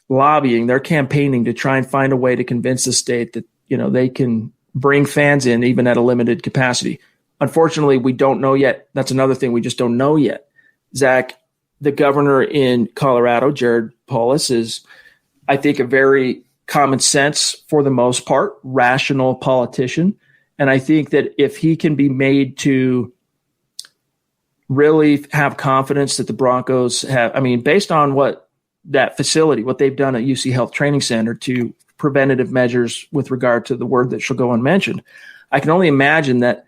lobbying, they're campaigning to try and find a way to convince the state that, they can bring fans in even at a limited capacity. Unfortunately, we don't know yet. That's another thing we just don't know yet. Zach, the governor in Colorado, Jared Polis, is, I think, a very common sense, for the most part, rational politician. And I think that if he can be made to really have confidence that the Broncos have, I mean, based on what that facility, what they've done at UC Health Training Center to preventative measures with regard to the word that shall go unmentioned, I can only imagine that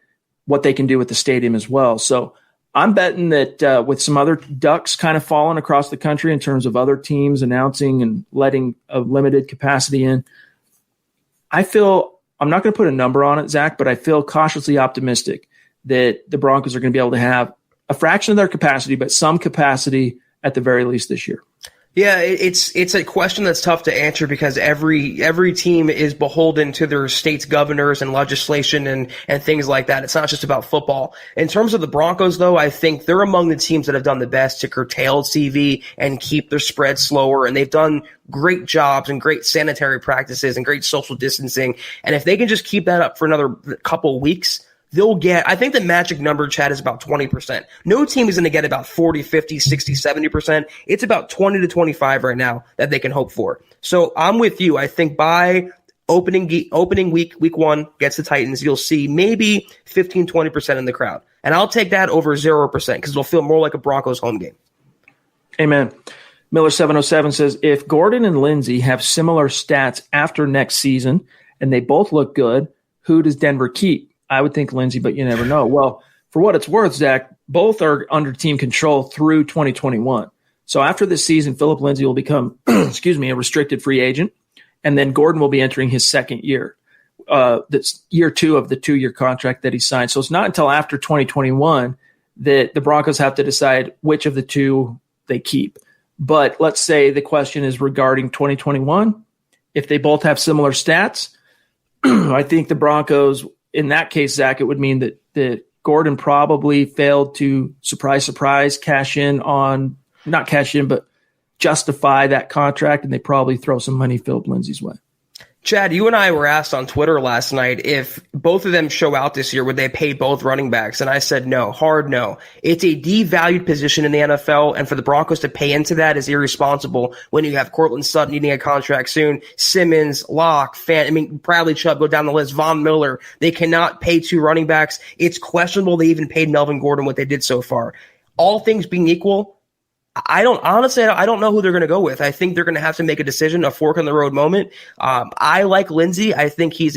what they can do with the stadium as well. So I'm betting that with some other ducks kind of falling across the country in terms of other teams announcing and letting a limited capacity in, I feel, I'm not going to put a number on it, Zach, but I feel cautiously optimistic that the Broncos are going to be able to have a fraction of their capacity, but some capacity at the very least this year. Yeah, it's a question that's tough to answer because every team is beholden to their state's governors and legislation and things like that. It's not just about football. In terms of the Broncos, though, I think they're among the teams that have done the best to curtail CV and keep their spread slower, and they've done great jobs and great sanitary practices and great social distancing. And if they can just keep that up for another couple weeks, they'll get, I think the magic number, Chad, is about 20%. No team is going to get about 40, 50, 60, 70%. It's about 20 to 25 right now that they can hope for. So I'm with you. I think by opening week one gets the Titans, you'll see maybe 15, 20% in the crowd. And I'll take that over 0% because it'll feel more like a Broncos home game. Amen. Miller707 says, if Gordon and Lindsey have similar stats after next season and they both look good, who does Denver keep? I would think Lindsey, but you never know. Well, for what it's worth, Zach, both are under team control through 2021. So after this season, Philip Lindsey will become, a restricted free agent, and then Gordon will be entering his second year. That's year 2 of the 2-year contract that he signed. So it's not until after 2021 that the Broncos have to decide which of the two they keep. But let's say the question is regarding 2021. If they both have similar stats, I think the Broncos, in that case, Zach, it would mean that Gordon probably failed to surprise, but justify that contract, and they probably throw some money Philip Lindsey's way. Chad, you and I were asked on Twitter last night if both of them show out this year, would they pay both running backs? And I said no, hard no. It's a devalued position in the NFL, and for the Broncos to pay into that is irresponsible when you have Cortland Sutton needing a contract soon, Simmons, Locke, Bradley Chubb, go down the list, Von Miller. They cannot pay 2 running backs. It's questionable they even paid Melvin Gordon what they did so far. All things being equal, I don't know who they're going to go with. I think they're going to have to make a decision, a fork in the road moment. I like Lindsey. I think he's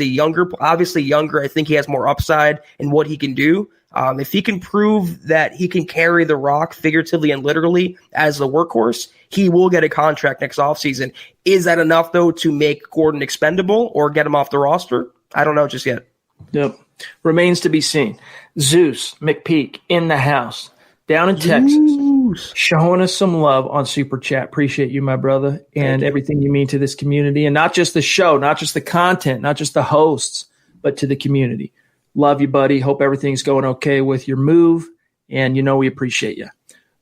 obviously younger. I think he has more upside in what he can do. If he can prove that he can carry the rock figuratively and literally as the workhorse, he will get a contract next offseason. Is that enough, though, to make Gordon expendable or get him off the roster? I don't know just yet. Yep. Remains to be seen. Zeus McPeak in the house. Down in Texas, showing us some love on Super Chat. Appreciate you, my brother, and everything you mean to this community. And not just the show, not just the content, not just the hosts, but to the community. Love you, buddy. Hope everything's going okay with your move, and we appreciate you.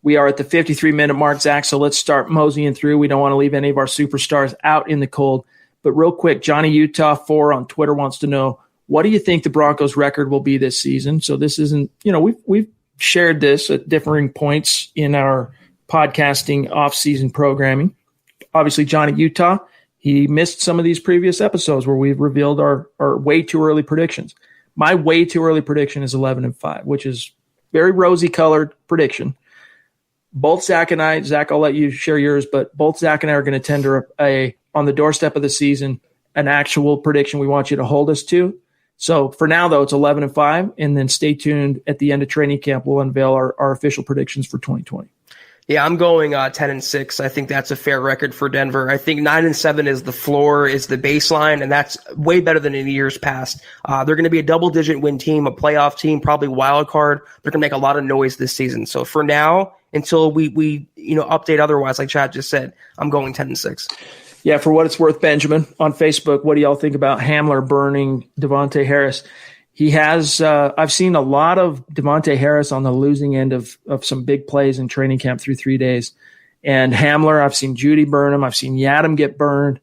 We are at the 53-minute mark, Zach, so let's start moseying through. We don't want to leave any of our superstars out in the cold. But real quick, Johnny Utah 4 on Twitter wants to know, what do you think the Broncos' record will be this season? So this isn't, we've shared this at differing points in our podcasting off-season programming. Obviously, Johnny Utah, he missed some of these previous episodes where we've revealed our way too early predictions. My way too early prediction is 11-5, which is very rosy-colored prediction. Both Zach and I, Zach, I'll let you share yours, but both Zach and I are going to tender on the doorstep of the season, an actual prediction we want you to hold us to. So for now, though, it's 11-5, and then stay tuned. At the end of training camp, we'll unveil our official predictions for 2020. Yeah, I'm going 10-6. I think that's a fair record for Denver. I think 9-7 is the floor, is the baseline, and that's way better than in years past. They're going to be a double-digit win team, a playoff team, probably wild card. They're going to make a lot of noise this season. So for now, until we update otherwise, like Chad just said, I'm going 10-6. Yeah, for what it's worth, Benjamin, on Facebook, what do y'all think about Hamler burning Devontae Harris? He has I've seen a lot of Devontae Harris on the losing end of some big plays in training camp through 3 days. And Hamler, I've seen Judy burn him. I've seen Yadam get burned.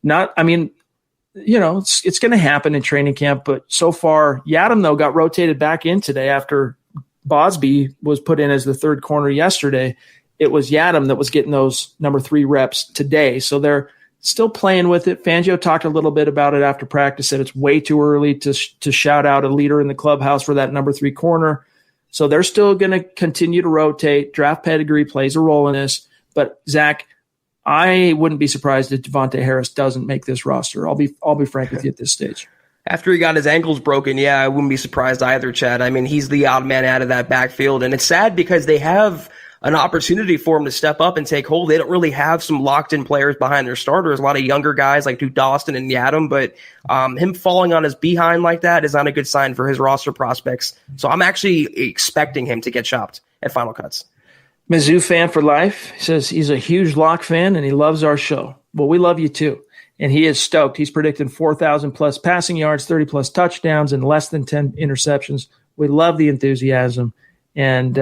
It's going to happen in training camp. But so far, Yadam, though, got rotated back in today after Bosby was put in as the third corner yesterday. it was Yadam that was getting those number 3 reps today. So they're still playing with it. Fangio talked a little bit about it after practice, said it's way too early to shout out a leader in the clubhouse for that number 3 corner. So they're still going to continue to rotate. Draft pedigree plays a role in this. But, Zach, I wouldn't be surprised if Devontae Harris doesn't make this roster. I'll be frank with you at this stage. After he got his ankles broken, yeah, I wouldn't be surprised either, Chad. I mean, he's the odd man out of that backfield. And it's sad because they have an opportunity for him to step up and take hold. They don't really have some locked-in players behind their starters. A lot of younger guys like Duke Dawson and Yadam, but him falling on his behind like that is not a good sign for his roster prospects. So I'm actually expecting him to get chopped at Final Cuts. Mizzou fan for life. He says he's a huge Lock fan and he loves our show. Well, we love you too. And he is stoked. He's predicting 4,000-plus passing yards, 30-plus touchdowns, and less than 10 interceptions. We love the enthusiasm. And,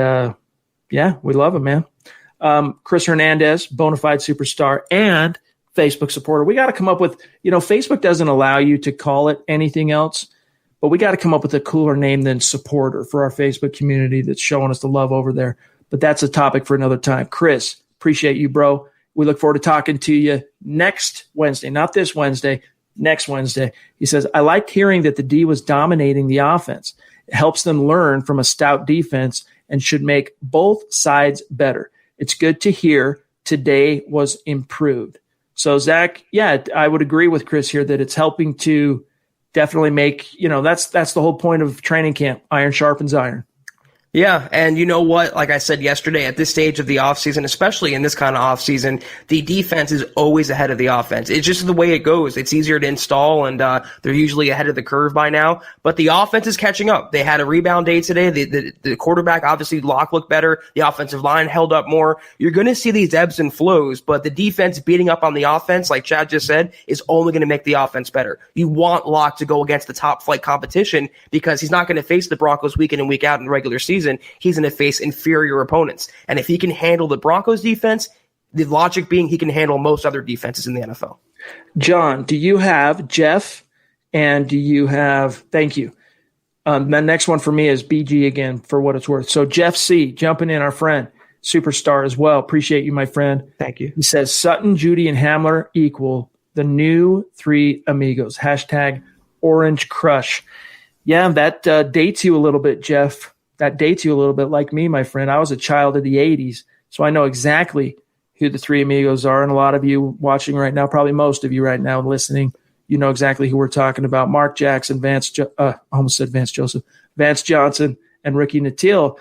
yeah, we love him, man. Chris Hernandez, bona fide superstar and Facebook supporter. We got to come up with, Facebook doesn't allow you to call it anything else, but we got to come up with a cooler name than supporter for our Facebook community that's showing us the love over there. But that's a topic for another time. Chris, appreciate you, bro. We look forward to talking to you next Wednesday, not this Wednesday, next Wednesday. He says, I liked hearing that the D was dominating the offense. It helps them learn from a stout defense and should make both sides better. It's good to hear today was improved. So, Zach, yeah, I would agree with Chris here that it's helping to definitely make, that's the whole point of training camp. Iron sharpens iron. Yeah, and you know what? Like I said yesterday, at this stage of the offseason, especially in this kind of offseason, the defense is always ahead of the offense. It's just the way it goes. It's easier to install, and they're usually ahead of the curve by now. But the offense is catching up. They had a rebound day today. The quarterback, obviously, Locke looked better. The offensive line held up more. You're going to see these ebbs and flows, but the defense beating up on the offense, like Chad just said, is only going to make the offense better. You want Locke to go against the top-flight competition because he's not going to face the Broncos week in and week out in the regular season. He's going to face inferior opponents. And if he can handle the Broncos defense, the logic being he can handle most other defenses in the NFL. John, do you have Jeff and do you have – thank you. The next one for me is BG again for what it's worth. So Jeff C. jumping in, our friend, superstar as well. Appreciate you, my friend. Thank you. He says Sutton, Judy, and Hamler equal the new 3 amigos. Hashtag Orange Crush. Yeah, that dates you a little bit, Jeff. That dates you a little bit like me, my friend. I was a child of the 80s, so I know exactly who the 3 amigos are. And a lot of you watching right now, probably most of you right now listening, you know exactly who we're talking about. Mark Jackson, Vance Johnson, and Ricky Nattil.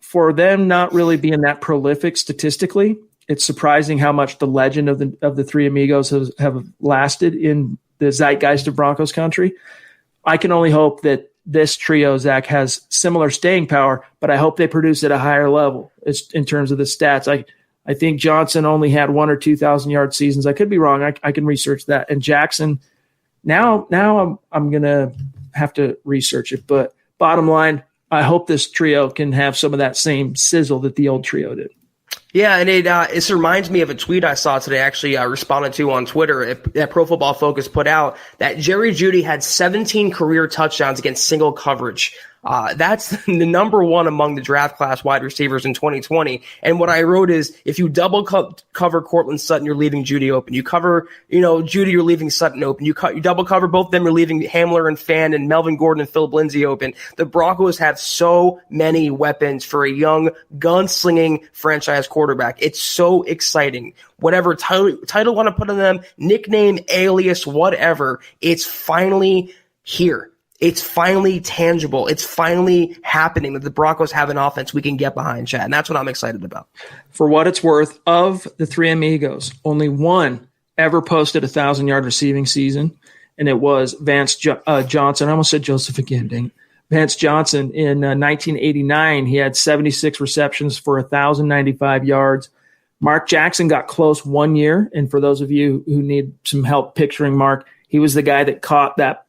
For them not really being that prolific statistically, it's surprising how much the legend of the 3 amigos have lasted in the zeitgeist of Broncos country. I can only hope that this trio, Zach, has similar staying power, but I hope they produce at a higher level in terms of the stats. I think Johnson only had 1,000 or 2,000 yard seasons. I could be wrong. I can research that. And Jackson, now I'm going to have to research it. But bottom line, I hope this trio can have some of that same sizzle that the old trio did. Yeah, and it reminds me of a tweet I saw today, actually I responded to on Twitter, that Pro Football Focus put out, that Jerry Jeudy had 17 career touchdowns against single coverage. That's the number one among the draft class wide receivers in 2020. And what I wrote is, if you double cover Cortland Sutton, you're leaving Jeudy open. You cover, Jeudy, you're leaving Sutton open. You double cover both of them, you're leaving Hamler and Fan and Melvin Gordon and Philip Lindsay open. The Broncos have so many weapons for a young, gunslinging franchise quarterback. It's so exciting. Whatever title want to put on them, nickname, alias, whatever, it's finally here. It's finally tangible. It's finally happening that the Broncos have an offense we can get behind, Chad. And that's what I'm excited about. For what it's worth, of the 3 amigos, only one ever posted a 1,000-yard receiving season, and it was Vance Johnson. I almost said Joseph again, dang it. Vance Johnson in 1989. He had 76 receptions for 1,095 yards. Mark Jackson got close one year, and for those of you who need some help picturing Mark, he was the guy that caught that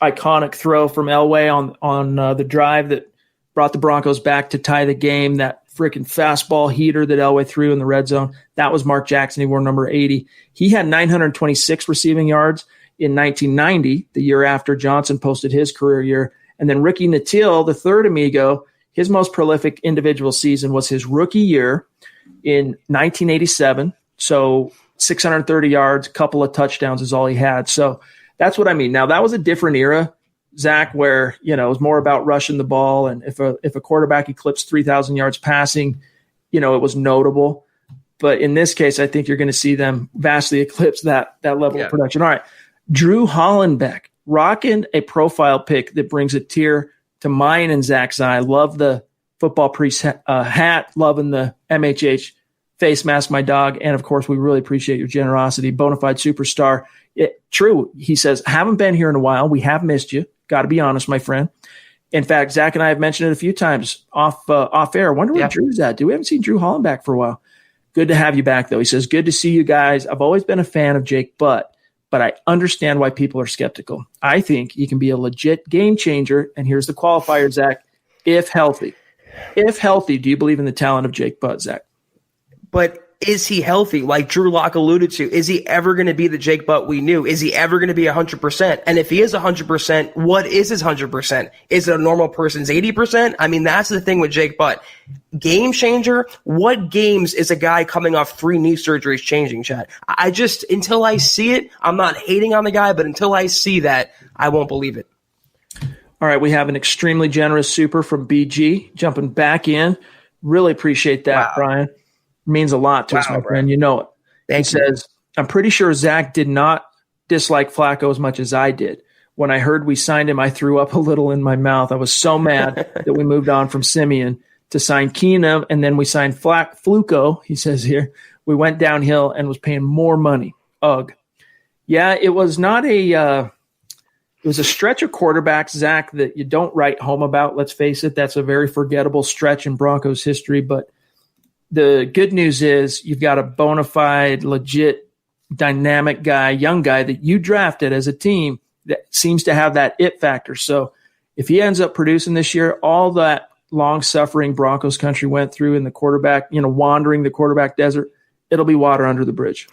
iconic throw from Elway on the drive that brought the Broncos back to tie the game, that freaking fastball heater that Elway threw in the red zone. That was Mark Jackson. He wore number 80. He had 926 receiving yards in 1990, the year after Johnson posted his career year. And then Ricky Nattil, the 3rd amigo, his most prolific individual season was his rookie year in 1987. So 630 yards, a couple of touchdowns is all he had. So that's what I mean. Now, that was a different era, Zach, where, it was more about rushing the ball. And if a quarterback eclipsed 3,000 yards passing, it was notable. But in this case, I think you're going to see them vastly eclipse that level of production. All right. Drew Hollenbeck, rocking a profile pick that brings a tear to mine and Zach's eye. Love the football priest hat, loving the MHH face mask, my dog. And of course, we really appreciate your generosity. Bonafide superstar. True. He says, haven't been here in a while. We have missed you. Got to be honest, my friend. In fact, Zach and I have mentioned it a few times off air. I wonder where Drew's at. We haven't seen Drew Hollenbeck for a while. Good to have you back, though. He says, good to see you guys. I've always been a fan of Jake Butt, but I understand why people are skeptical. I think he can be a legit game changer. And here's the qualifier, Zach, if healthy. If healthy, do you believe in the talent of Jake Butt, Zach? But is he healthy? Like Drew Lock alluded to, is he ever going to be the Jake Butt we knew? Is he ever going to be 100%? And if he is 100%, what is his 100%? Is it a normal person's 80%? I mean, that's the thing with Jake Butt. Game changer? What games is a guy coming off 3 knee surgeries changing, Chad? Until I see it, I'm not hating on the guy, but until I see that, I won't believe it. All right, we have an extremely generous super from BG jumping back in. Really appreciate that, Brian. Means a lot to us, my friend. You know it. He says, I'm pretty sure Zach did not dislike Flacco as much as I did. When I heard we signed him, I threw up a little in my mouth. I was so mad that we moved on from Simeon to sign Keenum, and then we signed Fluco, he says here. We went downhill and was paying more money. Ugh. Yeah, it was not it was a stretch of quarterbacks, Zach, that you don't write home about. Let's face it, that's a very forgettable stretch in Broncos history, but the good news is you've got a bona fide, legit, dynamic guy, young guy that you drafted as a team that seems to have that it factor. So if he ends up producing this year, all that long-suffering Broncos country went through in the quarterback, wandering the quarterback desert, it'll be water under the bridge.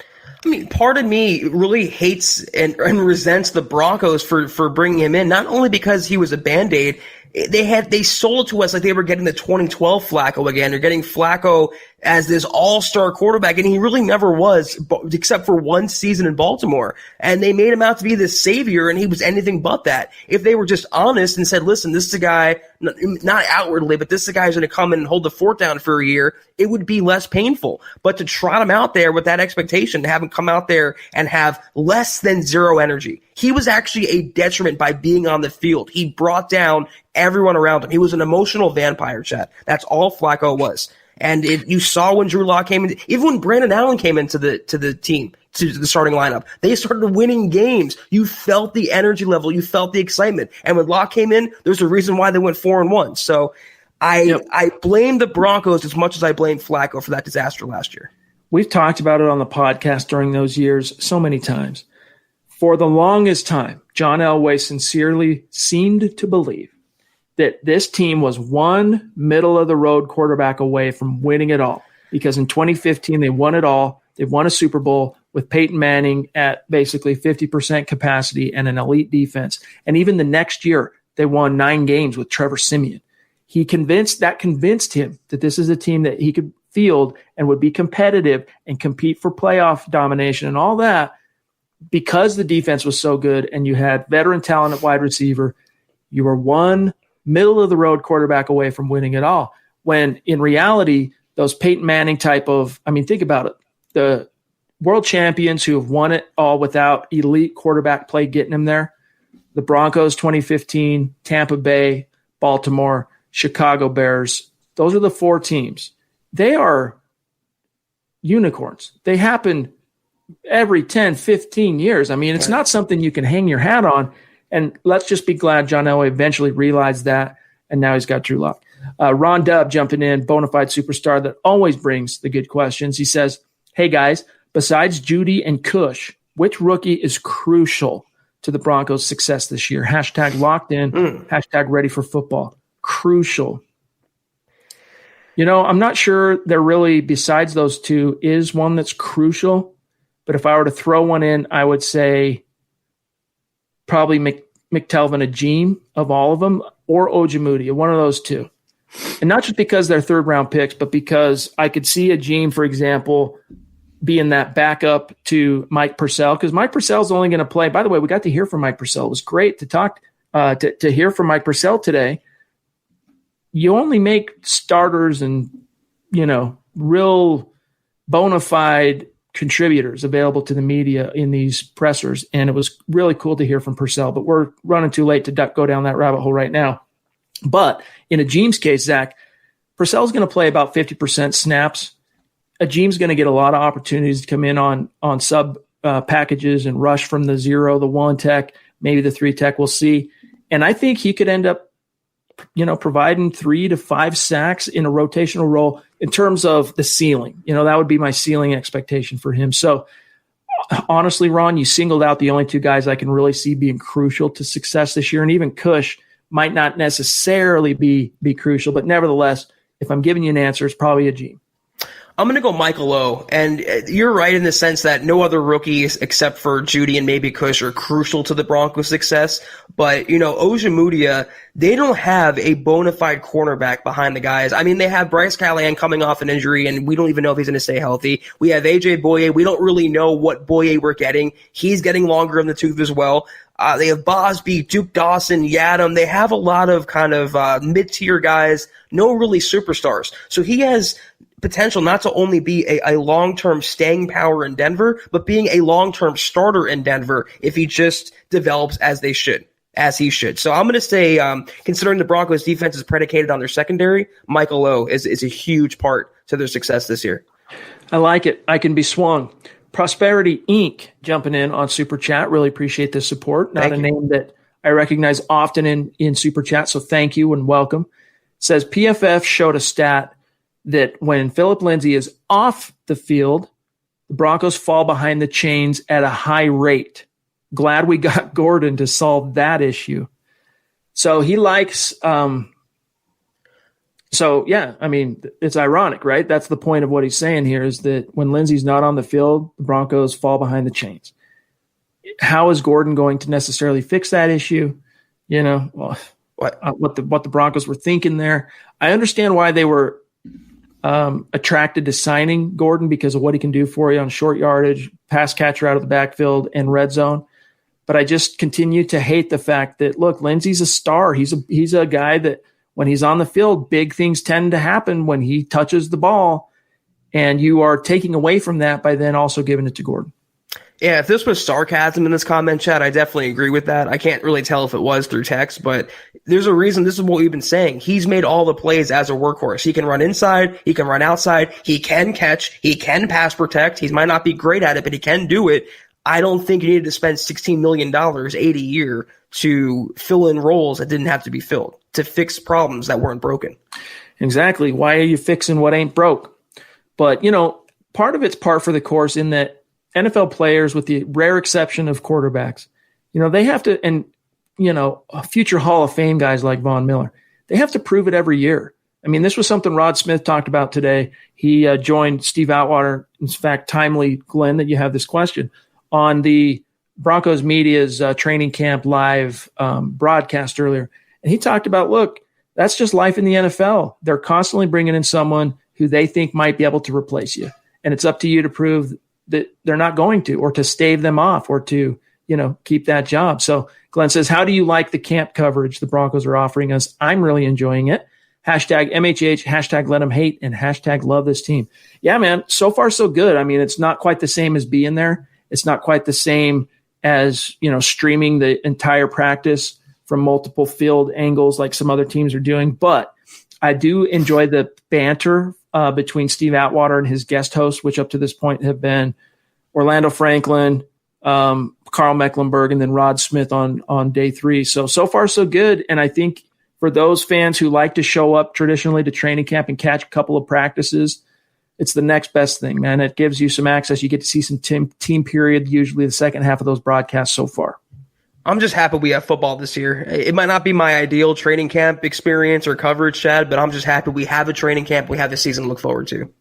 I mean, part of me really hates and resents the Broncos for bringing him in, not only because he was a Band-Aid. They sold it to us like they were getting the 2012 Flacco again. They're getting Flacco as this all-star quarterback, and he really never was, except for one season in Baltimore. And they made him out to be this savior, and he was anything but that. If they were just honest and said, listen, this is a guy, not outwardly, but this is a guy who's going to come in and hold the fort down for a year, it would be less painful. But to trot him out there with that expectation, to have him come out there and have less than zero energy. He was actually a detriment by being on the field. He brought down everyone around him. He was an emotional vampire, Chad. That's all Flacco was. And you saw when Drew Lock came in, even when Brandon Allen came into the team, to the starting lineup, they started winning games. You felt the energy level. You felt the excitement. And when Lock came in, there's a reason why they went 4-1. So I blame the Broncos as much as I blame Flacco for that disaster last year. We've talked about it on the podcast during those years so many times. For the longest time, John Elway sincerely seemed to believe that this team was one middle-of-the-road quarterback away from winning it all, because in 2015 they won it all. They won a Super Bowl with Peyton Manning at basically 50% capacity and an elite defense. And even the next year, they won 9 games with Trevor Siemian. He convinced him that this is a team that he could field and would be competitive and compete for playoff domination and all that, because the defense was so good and you had veteran talent at wide receiver. You were one middle-of-the-road quarterback away from winning it all. When in reality, those Peyton Manning type of, think about it, the world champions who have won it all without elite quarterback play getting them there, the Broncos 2015, Tampa Bay, Baltimore, Chicago Bears, those are the 4 teams. They are unicorns. They happen every 10, 15 years. It's not something you can hang your hat on. And let's just be glad John Elway eventually realized that, and now he's got Drew Lock. Ron Dubb jumping in, bona fide superstar that always brings the good questions. He says, hey, guys, besides Judy and Cush, which rookie is crucial to the Broncos' success this year? # locked in, # ready for football. Crucial. I'm not sure there really, besides those 2, is one that's crucial. But if I were to throw one in, I would say probably McTelvin Agim of all of them, or Ojemudia, one of those 2. And not just because they're third-round picks, but because I could see a Gene, for example, being that backup to Mike Purcell, because Mike Purcell's only going to play. By the way, we got to hear from Mike Purcell. It was great to talk to hear from Mike Purcell today. You only make starters and, real bona fide contributors available to the media in these pressers, and it was really cool to hear from Purcell, but we're running too late to go down that rabbit hole right now. But in a James case, Zach, Purcell's going to play about 50% snaps. A James going to get a lot of opportunities to come in on sub packages and rush from the 0, the 1 tech, maybe the 3 tech, we'll see. And I think he could end up, providing 3 to 5 sacks in a rotational role in terms of the ceiling. That would be my ceiling expectation for him. So honestly, Ron, you singled out the only 2 guys I can really see being crucial to success this year. And even Cush might not necessarily be crucial, but nevertheless, if I'm giving you an answer, it's probably a G. I'm going to go Michael O. And you're right in the sense that no other rookies except for Judy and maybe Cush are crucial to the Broncos' success. But, Ojemudia, they don't have a bona fide cornerback behind the guys. I mean, they have Bryce Callahan coming off an injury, and we don't even know if he's going to stay healthy. We have A.J. Boye. We don't really know what Boye we're getting. He's getting longer in the tooth as well. They have Bosby, Duke Dawson, Yadam. They have a lot of kind of mid-tier guys, no really superstars. So he has potential not to only be a long-term staying power in Denver, but being a long-term starter in Denver if he just develops as he should. So I'm going to say, considering the Broncos defense is predicated on their secondary, Michael O is a huge part to their success this year. I like it. I can be swung. Prosperity Inc. jumping in on Super Chat. Really appreciate the support. Not a name that I recognize often in Super Chat, so thank you and welcome. It says PFF showed a stat that when Philip Lindsay is off the field, the Broncos fall behind the chains at a high rate. Glad we got Gordon to solve that issue. So he likes it's ironic, right? That's the point of what he's saying here, is that when Lindsay's not on the field, the Broncos fall behind the chains. How is Gordon going to necessarily fix that issue? What the Broncos were thinking there. I understand why they were attracted to signing Gordon because of what he can do for you on short yardage, pass catcher out of the backfield, and red zone. But I just continue to hate the fact that, look, Lindsay's a star. He's a guy that when he's on the field, big things tend to happen when he touches the ball, and you are taking away from that by then also giving it to Gordon. Yeah, if this was sarcasm in this comment chat, I definitely agree with that. I can't really tell if it was through text, but there's a reason. This is what we've been saying. He's made all the plays as a workhorse. He can run inside. He can run outside. He can catch. He can pass protect. He might not be great at it, but he can do it. I don't think you needed to spend $16 million, $80 a year to fill in roles that didn't have to be filled, to fix problems that weren't broken. Exactly. Why are you fixing what ain't broke? But, part of it's par for the course in that NFL players, with the rare exception of quarterbacks, they have to, and, future Hall of Fame guys like Von Miller, they have to prove it every year. I mean, this was something Rod Smith talked about today. He joined Steve Atwater. In fact, timely, Glenn, that you have this question on the Broncos media's training camp live broadcast earlier. And he talked about, look, that's just life in the NFL. They're constantly bringing in someone who they think might be able to replace you. And it's up to you to prove that they're not going to, or to stave them off, or to, keep that job. So Glenn says, how do you like the camp coverage the Broncos are offering us? I'm really enjoying it. Hashtag MHH, hashtag let them hate, and hashtag love this team. Yeah, man, so far so good. I mean, it's not quite the same as being there. It's not quite the same as, streaming the entire practice from multiple field angles like some other teams are doing. But I do enjoy the banter between Steve Atwater and his guest hosts, which up to this point have been Orlando Franklin, Carl Mecklenburg, and then Rod Smith on day 3. So far so good. And I think for those fans who like to show up traditionally to training camp and catch a couple of practices, it's the next best thing, man. It gives you some access. You get to see some team period, usually the second half of those broadcasts so far. I'm just happy we have football this year. It might not be my ideal training camp experience or coverage, Chad, but I'm just happy we have a training camp. We have a season to look forward to.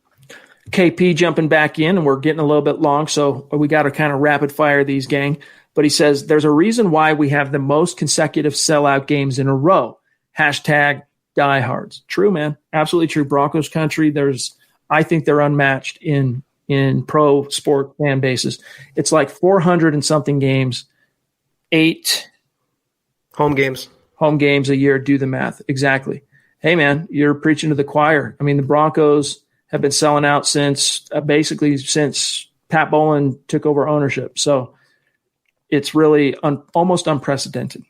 KP jumping back in, and we're getting a little bit long, so we got to kind of rapid fire these, gang. But he says, there's a reason why we have the most consecutive sellout games in a row. Hashtag diehards. True, man. Absolutely true. Broncos country, I think they're unmatched in pro sport fan bases. It's like 400 and something games, 8 home games a year. Do the math. Exactly. Hey, man, you're preaching to the choir. I mean, the Broncos have been selling out since Pat Bowlen took over ownership. So it's really almost unprecedented.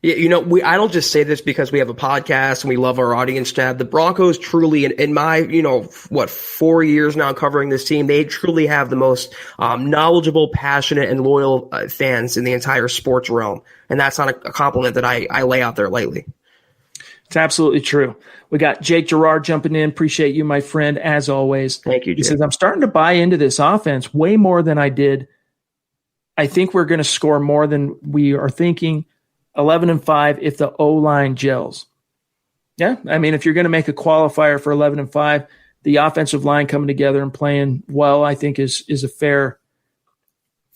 Yeah, I don't just say this because we have a podcast and we love our audience, Chad. The Broncos truly, in my, 4 years now covering this team, they truly have the most knowledgeable, passionate, and loyal fans in the entire sports realm. And that's not a compliment that I lay out there lightly. It's absolutely true. We got Jake Gerard jumping in. Appreciate you, my friend, as always. Thank you, Jake. He says, I'm starting to buy into this offense way more than I did. I think we're going to score more than we are thinking. 11-5 if the O-line gels. Yeah, I mean, if you're going to make a qualifier for 11-5, the offensive line coming together and playing well, I think is a fair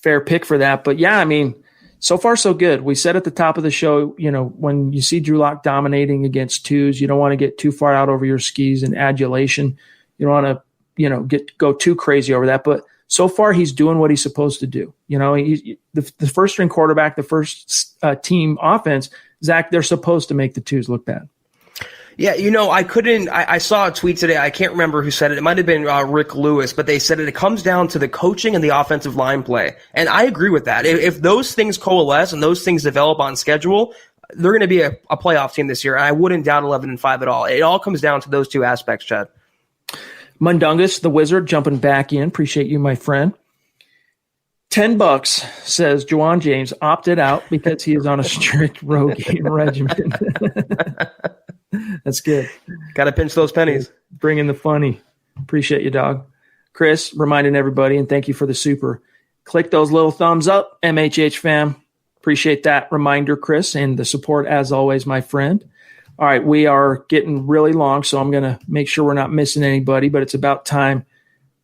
pick for that. But yeah, I mean, so far so good. We said at the top of the show, when you see Drew Lock dominating against twos, you don't want to get too far out over your skis in adulation. You don't want to, go too crazy over that. But so far, he's doing what he's supposed to do. The first string quarterback, the first team offense, Zach, they're supposed to make the twos look bad. Yeah, I saw a tweet today. I can't remember who said it. It might have been Rick Lewis, but they said it comes down to the coaching and the offensive line play. And I agree with that. If those things coalesce and those things develop on schedule, they're going to be a playoff team this year. And I wouldn't doubt 11-5 at all. It all comes down to those two aspects, Chad. Mundungus, the Wizard, jumping back in. Appreciate you, my friend. $10 says Juwan James opted out because he is on a strict road game regimen. That's good. Got to pinch those pennies. Bring in the funny. Appreciate you, dog. Chris, reminding everybody, and thank you for the super. Click those little thumbs up, MHH fam. Appreciate that reminder, Chris, and the support as always, my friend. All right, we are getting really long, so I'm going to make sure we're not missing anybody, but it's about time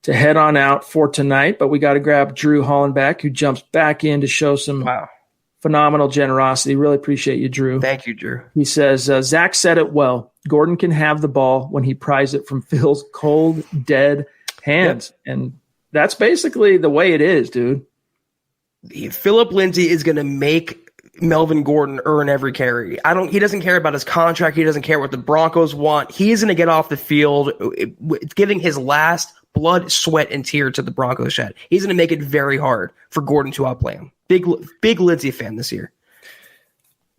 to head on out for tonight. But we got to grab Drew Hollenbeck, who jumps back in to show some phenomenal generosity. Really appreciate you, Drew. Thank you, Drew. He says, Zach said it well. Gordon can have the ball when he pries it from Phil's cold, dead hands. Yep. And that's basically the way it is, dude. Philip Lindsay is going to make Melvin Gordon earn every carry. He doesn't care about his contract. He doesn't care what the Broncos want. He's going to get off the field giving his last blood, sweat, and tear to the Broncos shed. He's going to make it very hard for Gordon to outplay him. Big Lindsay fan this year.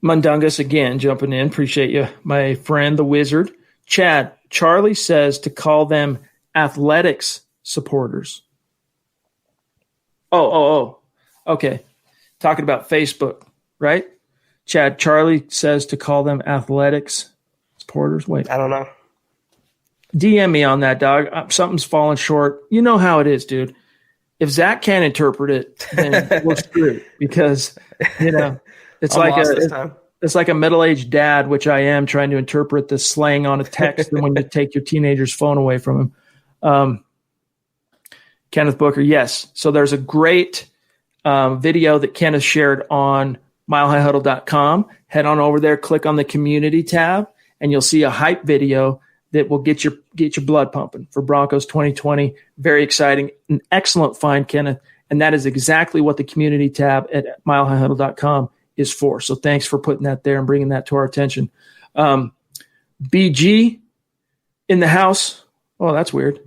Mundungus again jumping in. Appreciate you, my friend, the Wizard. Chad, Charlie says to call them athletics supporters. Oh. Okay. Talking about Facebook. Right? Chad, Charlie says to call them athletics supporters. Wait. I don't know. DM me on that, dog. Something's falling short. You know how it is, dude. If Zach can't interpret it, then we're screwed because, it's like a middle-aged dad, which I am, trying to interpret the slang on a text and when you take your teenager's phone away from him. Kenneth Booker, yes. So there's a great video that Kenneth shared on milehighhuddle.com. Head on over there, click on the community tab, and you'll see a hype video that will get your blood pumping for Broncos 2020. Very exciting. An excellent find, Kenneth. And that is exactly what the community tab at milehighhuddle.com is for. So thanks for putting that there and bringing that to our attention. BG in the house. Oh, that's weird.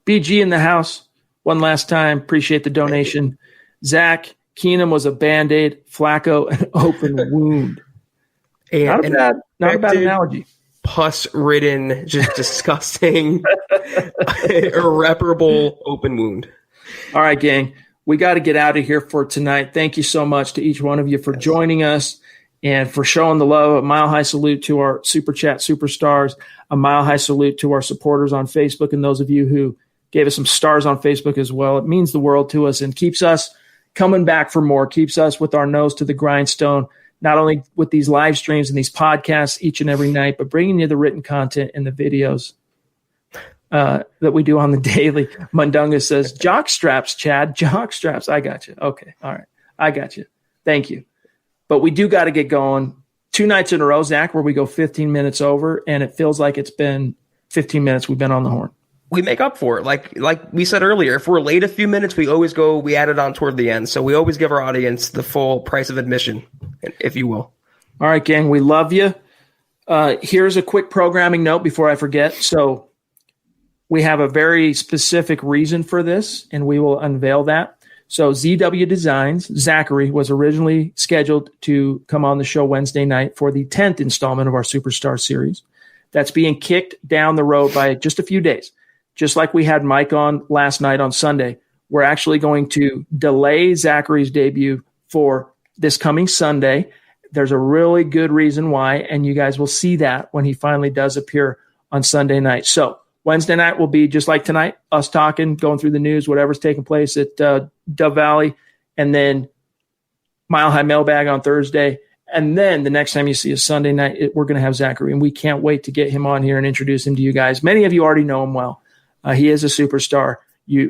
BG in the house. One last time. Appreciate the donation. Zach, Keenum was a Band-Aid, Flacco an open wound. Not a bad analogy. Pus-ridden, just disgusting, irreparable open wound. All right, gang. We got to get out of here for tonight. Thank you so much to each one of you for joining us and for showing the love. A mile-high salute to our Super Chat superstars. A mile-high salute to our supporters on Facebook and those of you who gave us some stars on Facebook as well. It means the world to us and keeps us coming back for more, keeps us with our nose to the grindstone, not only with these live streams and these podcasts each and every night, but bringing you the written content and the videos that we do on the daily. Mundunga says, jock straps, Chad, jock straps. I got you. Okay. All right. I got you. Thank you. But we do got to get going. 2 nights in a row, Zach, where we go 15 minutes over, and it feels like it's been 15 minutes we've been on the horn. We make up for it. Like we said earlier, if we're late a few minutes, we add it on toward the end. So we always give our audience the full price of admission, if you will. All right, gang, we love you. Here's a quick programming note before I forget. So we have a very specific reason for this, and we will unveil that. So ZW Designs, Zachary, was originally scheduled to come on the show Wednesday night for the 10th installment of our Superstar series. That's being kicked down the road by just a few days. Just like we had Mike on last night on Sunday, we're actually going to delay Zachary's debut for this coming Sunday. There's a really good reason why, and you guys will see that when he finally does appear on Sunday night. So Wednesday night will be just like tonight, us talking, going through the news, whatever's taking place at Dove Valley, and then Mile High Mailbag on Thursday. And then the next time you see us Sunday night, we're going to have Zachary, and we can't wait to get him on here and introduce him to you guys. Many of you already know him well. He is a superstar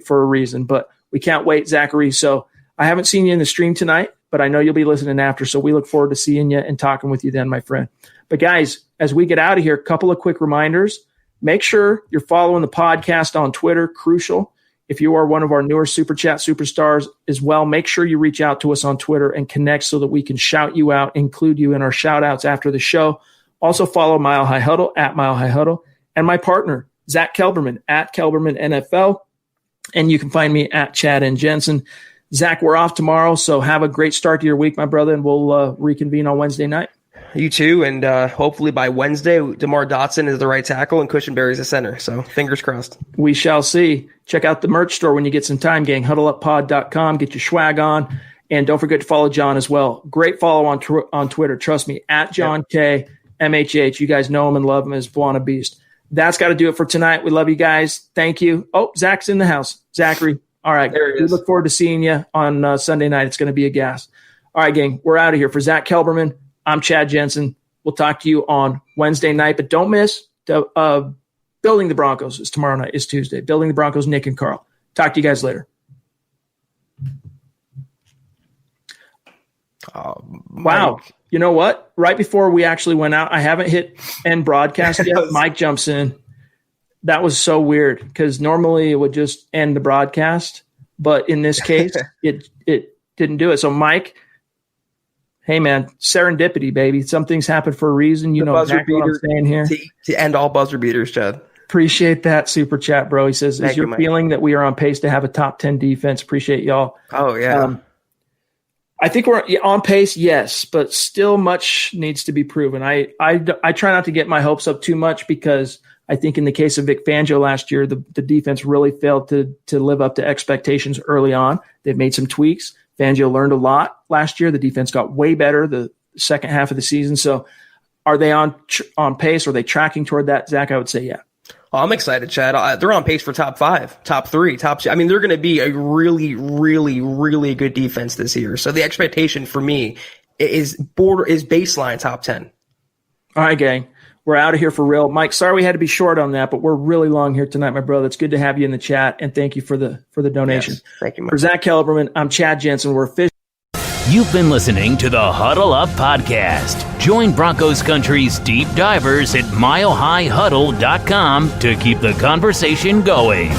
for a reason, but we can't wait, Zachary. So I haven't seen you in the stream tonight, but I know you'll be listening after, so we look forward to seeing you and talking with you then, my friend. But guys, as we get out of here, a couple of quick reminders. Make sure you're following the podcast on Twitter, crucial. If you are one of our newer Super Chat superstars as well, make sure you reach out to us on Twitter and connect so that we can shout you out, include you in our shout outs after the show. Also follow Mile High Huddle at Mile High Huddle, and my partner, Zack Kelberman at Kelberman NFL. And you can find me at Chad and Jensen. Zach, we're off tomorrow, so have a great start to your week, my brother, and we'll reconvene on Wednesday night. You too, and hopefully by Wednesday, DeMar Dotson is the right tackle and Cushenberry's the center. So fingers crossed. We shall see. Check out the merch store when you get some time, gang. HuddleUpPod.com. Get your swag on. And don't forget to follow John as well. Great follow on Twitter. Trust me, at John K. MHH. You guys know him and love him as Buona Beast. That's got to do it for tonight. We love you guys. Thank you. Oh, Zach's in the house. Zachary. All right. We look forward to seeing you on Sunday night. It's going to be a gas. All right, gang. We're out of here. For Zack Kelberman, I'm Chad Jensen. We'll talk to you on Wednesday night, but don't miss Building the Broncos is tomorrow night. Is Tuesday. Building the Broncos, Nick and Carl. Talk to you guys later. Wow. You know what? Right before we actually went out, I haven't hit end broadcast yet. Mike jumps in. That was so weird because normally it would just end the broadcast, but in this case, it didn't do it. So Mike, hey man, serendipity, baby. Some things happen for a reason. You know exactly what I'm saying here. To end all buzzer beaters, Chad. Appreciate that super chat, bro. He says, is your feeling that we are on pace to have a top 10 defense? Appreciate y'all. Oh yeah. I think we're on pace, yes, but still much needs to be proven. I try not to get my hopes up too much because I think in the case of Vic Fangio last year, the defense really failed to live up to expectations early on. They've made some tweaks. Fangio learned a lot last year. The defense got way better the second half of the season. So are they on pace? Are they tracking toward that, Zach? I would say yeah. Oh, I'm excited, Chad. They're on pace for top 5, top 3, top 2. I mean, they're going to be a really, really, really good defense this year. So the expectation for me is baseline top 10. All right, gang. We're out of here for real. Mike, sorry we had to be short on that, but we're really long here tonight, my brother. It's good to have you in the chat, and thank you for the donation. Yes, thank you, Mike. For Zack Kelberman, I'm Chad Jensen. We're official. You've been listening to the Huddle Up Podcast. Join Broncos Country's deep divers at milehighhuddle.com to keep the conversation going.